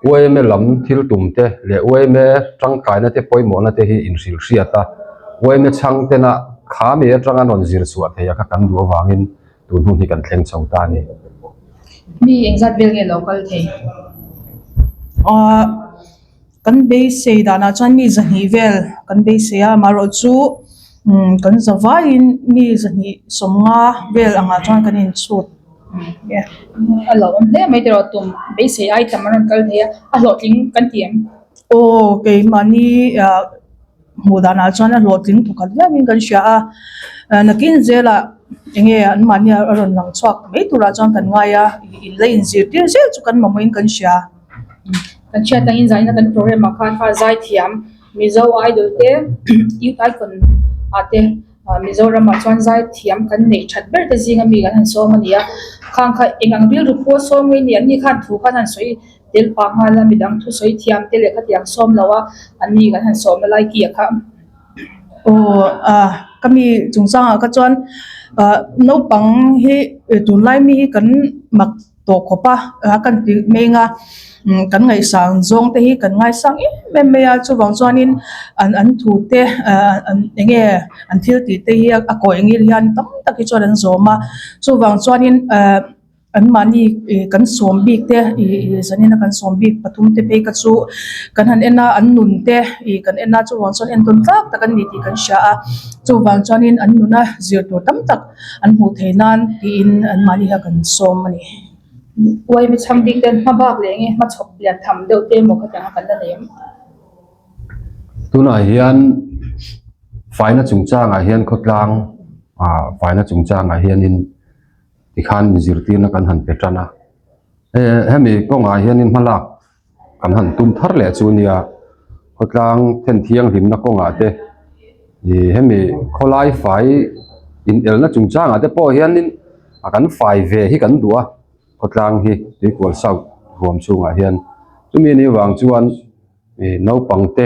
เว้ยไม่ลำทิลตุ่มเตะเละเว้ยไม่ร่างกายนั่นเตะปอยหมอนนั่นเตะฮีอินสิลเสียตาเว้ยไม่ช่างเตนะขามีร่างกายนอนจิรสวดเฮียก็กันดูอวังอินตุนหุ่นที่กันเทงชาวตานี่มีเองจัดเบลเก local เทกันเบสเซดานาจันมีจันฮีเวลกันเบสเซียมารอจูกันจะว่าอินมีจันฮีสมงาเวลอ่างจันกันอินสุดเราเนี่ยไม่ได้รอตุ่มเบสเซียไอ้ทำมันกันเทียหลอดลิงกันเทียมโอเคมันนี่มูดานาจันหลอดลิงถูกกันแล้วมีกันเชียนักอินเจล่ะยังไงอันมันนี่อารมณ์หลังชกไม่ตัวละจันกันง่ายอินเลยอินเสียที่เสียจุกันมาไม่กันเชียกันเชียตั้งอินใจนะกันโปรแกรมมาค่ะใจเทียมมิโซไอเดลเต้ยูไอคนอาเต้มิโซรามาชวนใจเทียมกันในชัดเบอร์แต่จริงมีกันหันโซมันเนี่ยข้างค่ะเองอังเบียรูปโซมันเนี่ยนี่ขันถูกขันหันสวยเดลปังฮาลามิดังทุสวยเทียมเดลขัดยังโซมแล้วว่าอันนี้กันหันโซมอะไรเกี่ยค่ะโอ้ก็มีจุงซังก็จวนนปังให้ตุนไลมีกันมักตกปะกันติเมงากันไงสังจงเตะกันไงสังเม่ไม่อาจูวังจวนินอันถูเตะอันยังไงอันที่ติเตะอะก็ยังไงเรียนตั้งแต่กิจวัตรโซมาจูวังจวนินอันมันนี่กันสมบิกเตะสันนิษฐานกันสมบิกปฐุมเตะไปกันจูกันหันเอ็นน่าอันนุนเตะกันเอ็นน่าจูวังจวนเอ็นตุนตักแต่กันนี่ที่กันชาจูวังจวนินอันนุนน่ะเจียวตัวตั้มตักอันหูเทนันอินอันมันนี่กันสมมันนี่วัยไม่ช่างดีกันมาบ้าเลยไงมาชอบเปลี่ยนทำเดี๋ยวเต็มหมดกันกันนั่นเองตัวไหนเฮียนฝ่ายนักจุงจ้างเฮียนขดลางฝ่ายนักจุงจ้างเฮียนอินที่ขันจิรตีนักการหันเปตรานะเฮมีก็เฮียนอินมาลักการหันตุนทาร์เลจูเนียขดลางเทนเทียงหิมนักก็เตเฮมีคนไล่ฝ่ายอินเอลนักจุงจ้างเตพอเฮียนอินกันฝ่ายเวฮิกันดัวก็ตรังฮีดีกว่าเศร้ารวมช่วงอาเฮียนจุมีนี่วางจวนน้องปังเต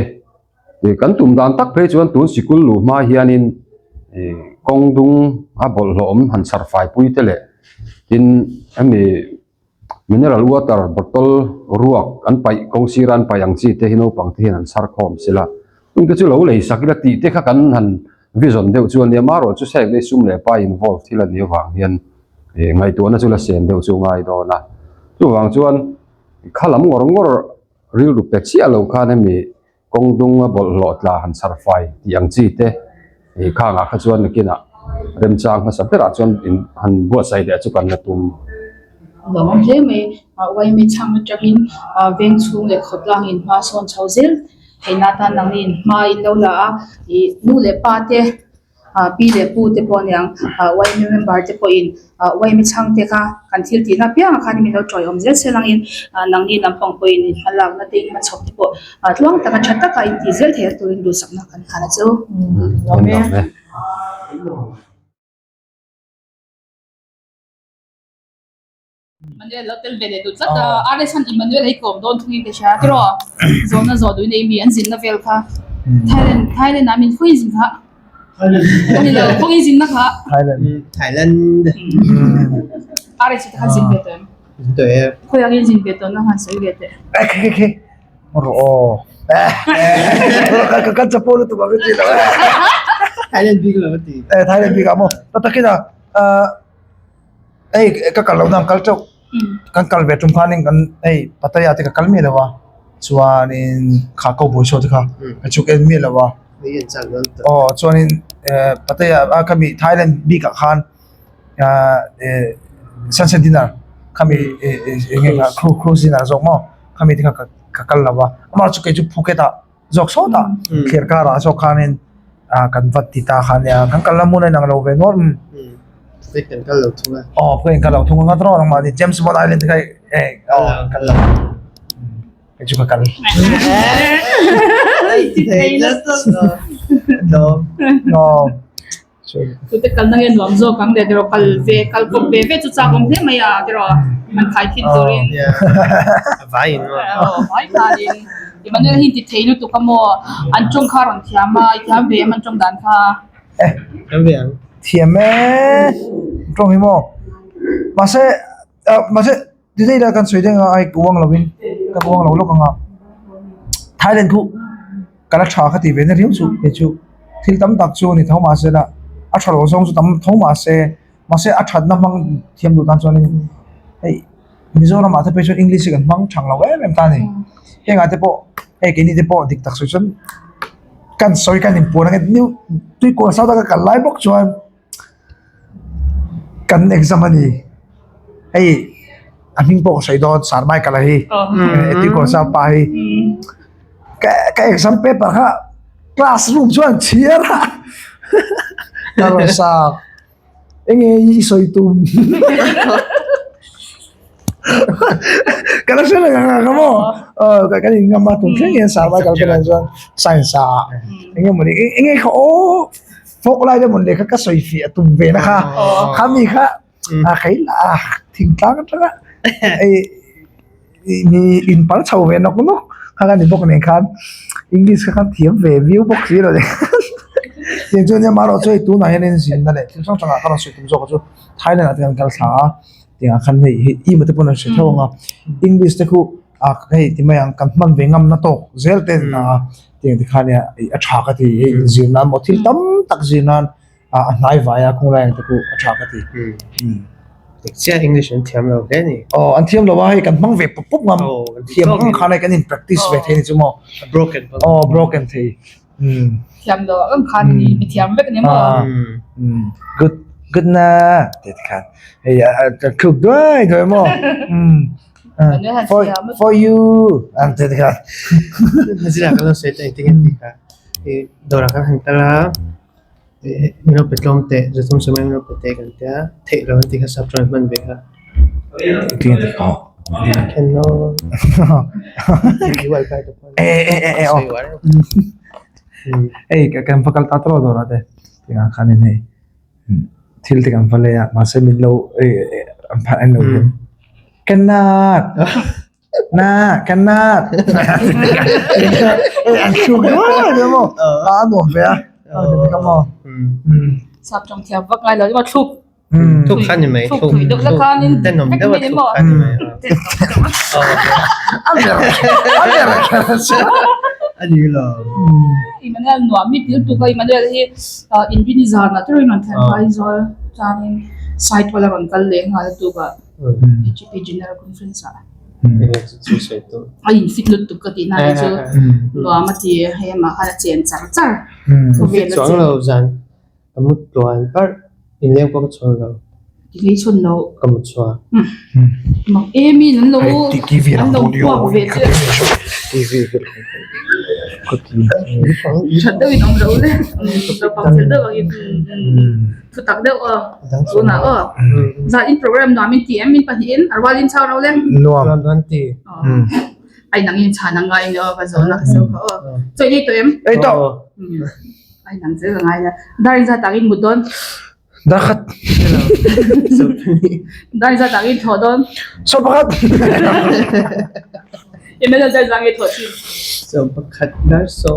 กันตุ่มดานตักเพจวนตุนสิกุลลูมาเฮียนินกงดุงบอลหอมหันสารไฟปุยเตเลกินมีมินเนอรัลวอเตอร์บอตลรวกอันไปกงซีรันไปยังจีเตหิน้องปังเตหันสารคอมสิละตุงเตจุเราเลยสักละตีเตขกันหันวิจารณ์เดียวจวนเนี่ยมาโรจุเสกได้ซุ่มเลยไปอินวอลที่ละเนี่ยวางเฮียนไงตัวนั้นจุลเสียนเดียวจูไงตัวนะจูวางจวนข้าล้ำงอริลรูปเป็ดเสียเราข้าเนี่ยมี kong dung a bol lot la han sar fai yang chi te e kha nga kha chuan kina rem chang ma sa pera chuan in han bo sai de chu kan na tum lom hle me wai me chang takin veng chung le khotlang in ma son chauzel heina ta nangin ma in lo la i nu le pa te pi le pu te pon yang wai me member te po in wai me chang te kha kan thil ti na pya kha ni mi no troi om zel selang in nangni nam pong po in halak na te ma chok te po tlong ta ka chatta ka in ti zel the tu in du sakna kan khana chu on da me Manuel hotel vele du chat are san Emmanuel hei kom don thungin ke sha tro zona zo du nei mi an zin na vel kha Thailand amin khui zin kha Thailand lo khui zin na kha Thailand are chit kha zin beton to e khoi ang zin beton na han sai bete ke kan chapolo tu ba ke la Thailand big lo ti Thailand bi ka mo ta kina ka kalau nam kal chok kan kal betum khaning kan pataya te ka kalmi lawa chuan in kha ko bo sho te kha chuk en mi lawa yen chang don to chuan in pataya kami Thailand bi ka khan sunset dinner kami nge cruise dinner zok mo kami te ka kal lawa amar chu ke chu Phuket a zok so ta kher ka ra so khanin kan vat ti ta khan ya kan kal lamun nang lo ve ngor kan kal lo thunga pen kalau tunggu ngatro orang mati James Bond Island kai kalau itu bakal no tu te kal nang en lom zo kang de ro kal ko ve chu cha kom the maya ro man khai thi turin vai no vai ta din Emmanuel hin ti theinu tu kamo an chung kha ron thiama thiam ve man chung dan kha kan yang thiame trong himo mase di dei da kan soi deng ai kuang lovin ka kuang lo ka nga Thailand khu kala tha khati ve na riu chu pe chu thil tam tak chu ni thoma se da a thalo song chu tam thoma se mase a that na mang thiam du tan chuan ei Mizoram ma the pe chu English kan mang thang lo em ta ni henga te po ke ni te po dik tak so chun kan soi kan impor na new tui ko sa da ka live box chuan kan exam ani aming po sa idon sarmai kala hi eti ko sa pa hi ka exam paper ha classroom chuan chiara karo sa enge i soi tum kana sela nga mo ka kan ngama tum keng sarmai kala kan chuan science enge mo enge ko phok lai da mon le ka soi fi atum ve na kha khami kha khai la thing tang ta ni in par chau ve nok no kha ni bok ne khan English kha thiam ve view box zero de yen chu ne ma ro choi tu na hen sin na le chang chang ka soi tum zo ko chu Thailand at kan sa tinga khan nei I ma te pon se thonga English te khu kai ti ma yang kan man ve ngam na to zel ten na ting ti khania a tha ka ti zinan mo thil tam tak zinan nai vaya khong lai te ku a tha ka ti sia English and thiam lo le ni an thiam lo wa hai kan mang ve pop ngam thiam ang khanai kan in practice ve the ni chu mo broken thi thiam do ang khan ni mi thiam ve kan mo good na te khan cook doi mo for you and te khan nasira kan se te ting ti ka dora ka han tala mino petlom te zatum se mino pete kan te the lo ti ka sapran man be ka ting ti ka can no igual ka to kan fakal ta tro dora te tinga khanin nei thil te kan phale ya ma se min lo am pha an lo cannot cannot an chu ga mo no ve ka mo sap trong thiam vak ngai lo ma thuk thuk khan ni mai thuk du la khan in ten nom da thuk khan ni mai ani lo Emmanuel no mi til tu ka Emmanuel hi invinizar na tro non than bai zo chanin site wala ban kal le nga tu ba HPG general conference chu se to ai fit lut tu ka ti na chu lo ma ti he ma kha chen char char ko ve la chuang lo zan amut tuan par in leng ko chuang lo ti le chun lo kamut chua ma emi nan lo TV an lo ko ve che TV ko ti chat do inong ro le so pa se do gi thu tak do so na za in program no mi ti em min pa hin arwalin chau ro le nuam dan ti ai nang in cha nang ngai no ka zo na so choi ni to em ei to ai nang ze ngai na darin za takin mudon dakhat darin za takin thodon so pakhat emela za zange thochi so pakhat dar so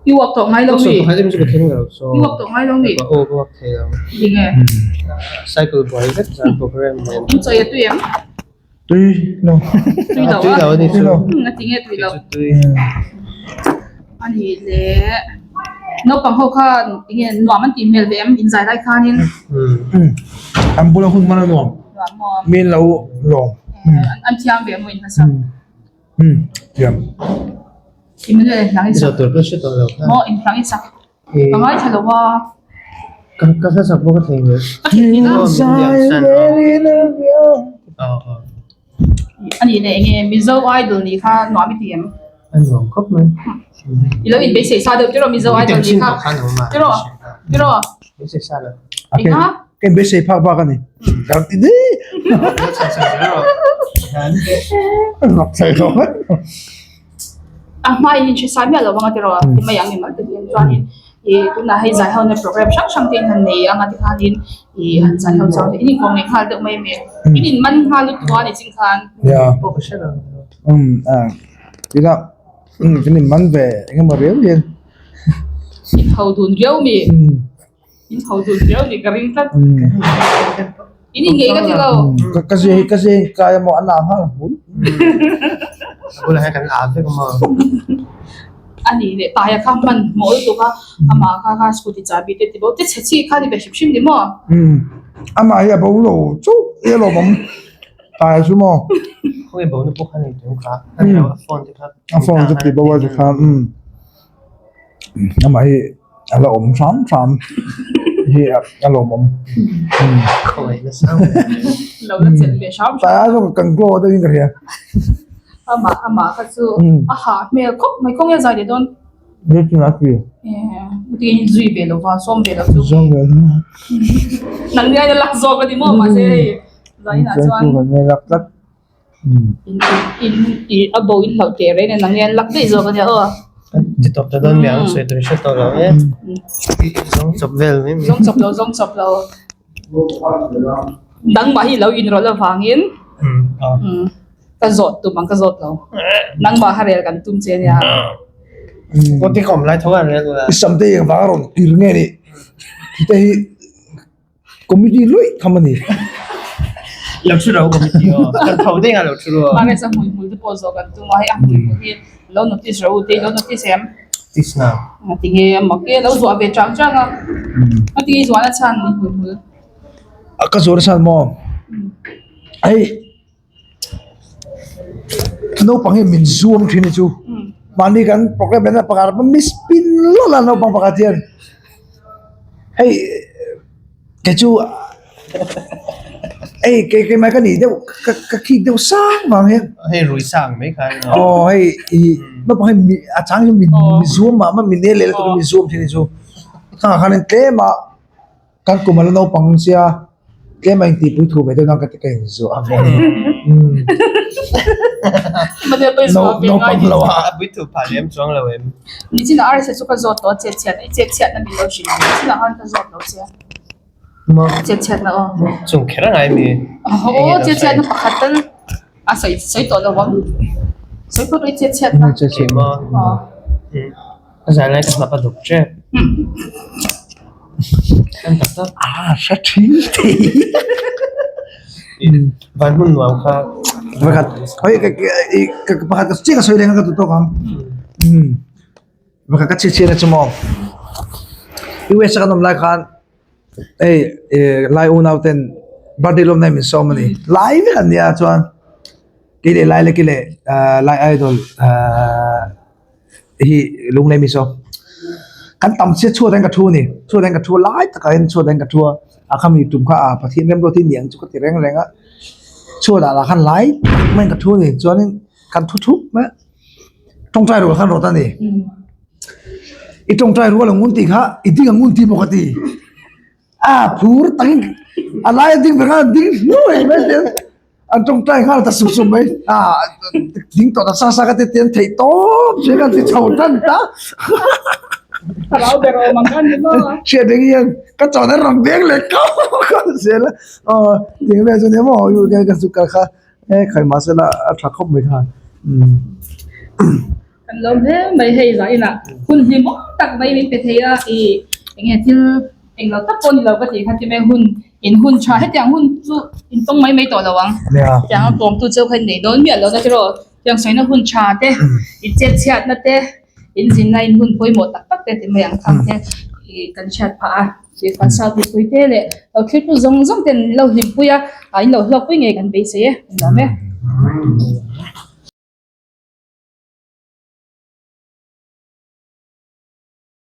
you walk to ngai lo so mi pakhat em chu khen lo so you walk to ngai lo mi o ko the lo dinge cycle boy that zan program men tu choi tu em tui no tu lo tu lo ni chu na tinge tu lo tu ani le no pang ho kha tinge no man ti mel vem in zai lai khanin ambula hun mana nuam no mo min lo long an thiam ve mo in sa yam imle nang so sa to pro se to lo mo in nang sa pangai thalo wa ka sa bo ka theng ani le nge mizo idol ni kha no mi ti em anh ngọc cấp mấy ilo in be se sa do tiro mizo idol ni kha tiro cái sẽ sao rồi Ika? Cái bé xây phá cái này. Cảm thấy đi. Ngọc xây không hết. Mai in che sa mi alo bang tiro ti mayang ni mal te bien chuan in tu na hei zai ho na program sang sang tin han nei anga ti khan in han zai ho chau ni kong ni khal de mai me in man ha lu twa ni ching khan Yeah. bộ cái sẽ rồi Cái đó. Cái này mắn về cái mà réo liền. in ho dun riau mi in ho dun riau ni ka ring tat in nge ka ti lo Kasi kaya mo alam ha. bộ là hai cánh áo thế cơ mà ani le ta ya kha man mo tu ka ama kha scooty cha bi te ti bo te che chi kha ni be shim shim ni mo Ama ya bố lồ chú. Ya lồ bóng. Tài chú mò. không phải bộ nó bộ khăn này cũng khá anh nào phone thì khác Phong cho kịp bao giờ khám. Ama hi. Ala ôm xám. Hi ala ôm. không phải nó sao lo la chen be sham Tại ai cũng cần glo đó những cái này. ama kha chu aha me khop mai kong ya zai de don Biết chứ nào kìa. ti in zui be lo wa som be lo tu Xong rồi. nang ni ai lak zo ka di mo ma se zai na chuan Chứ nghe lắc lắc. in abo in lo te re ne nang ni lak dei zo ka dia chỉ tập cho đơn miệng rồi tôi sẽ tập rồi ấy giống chụp về mấy miếng zong chop lo dang ma hi lo in ro la wangin ka zot tu bang ka zot lo nang ma harel kan tum che ya có tí còn lại thôi anh là Someday yang baron kirnge ni. Kita hi comedy lui kamani. lâu chưa đâu có biết gì cần thầu thế là lâu chưa ma re sa mui tu po zo kan tu ma hi hi lo notice ro te lo notice em tí nào ti nge ma ke lo zo be chang chang a ti zo na chan ni hu Ka zor san mo. Ai. No pang min zoom thini chu. Mani kan program na pakar pa miss pin lo la no pang pakatian. Hey. Cái chu. Ê, cái máy cái này đâu cái khi đâu sáng vào hết. hay rủi sang mấy cái Hey, nó bảo mình chẳng như mình zoom mà mình nên lấy là tụi mình zoom thế này chu. Thằng khăn nên thế mà kan ko malanaw pang siya kaya may tipo ito beto nang katikain so ma de to zo be no ngai pang lawa biết thử phải em choáng là em ni chin ar se chu ka zot to che chet na bi lo shin ni chin han ka zot lo che chet na chung khera ngai mi che chet na pakhatan a sai to lo wang sai ko che na chỉ mà giải lại cái mà bắt được chứ em tập đó sa thi văn muốn nói khác bakat hoy bakat kasi ka soy lang ka to kam bakat kasi na chumo iwe sa kanong like kan lai unaw ten badilom na min so many live kan niya chuan kile lai le kile lai idol hi lung le mi so kan tam se chu den ka thu ni chu den ka thu lai ta ka en chu den ka thu a khami tum kha a pathin rem ro thi niang chu ka ti reng reng a chu da la khan lai men ka thu ni chuan kan thu thu ma tong trai ro khan ro ta ni I tong trai ro la ngun ti kha I ding ngun ti mo ka ti a phur tang a lai ding ba ding no e me an trong trai kha ta sum mai a ding to ta sa ka te ten thei to se ka ti chau tan ta Kalau bero makan ni mo. Sia ding yan ka chau na ram beng le ka se la ding me so ne mo yu ka su ka kha khai ma se la a tha khop mai kha Kan lom he mai hei za ina hun hi mo tak mai min pe theya nge til eng lo tak pon lo ka ti kha ti me hun in hun cha he tiang hun chu in tong mai to lawang tiang tom tu chau khan nei don mi lo na ro tiang sai na hun cha te I chet chat na te in zin na in hun poi mo tak tak te ti me ang tham te kan chat pha si fa sa ti poi te le lo khit tu zong zong ten lo hlim puya ai lo hlok pui nge kan be se lo me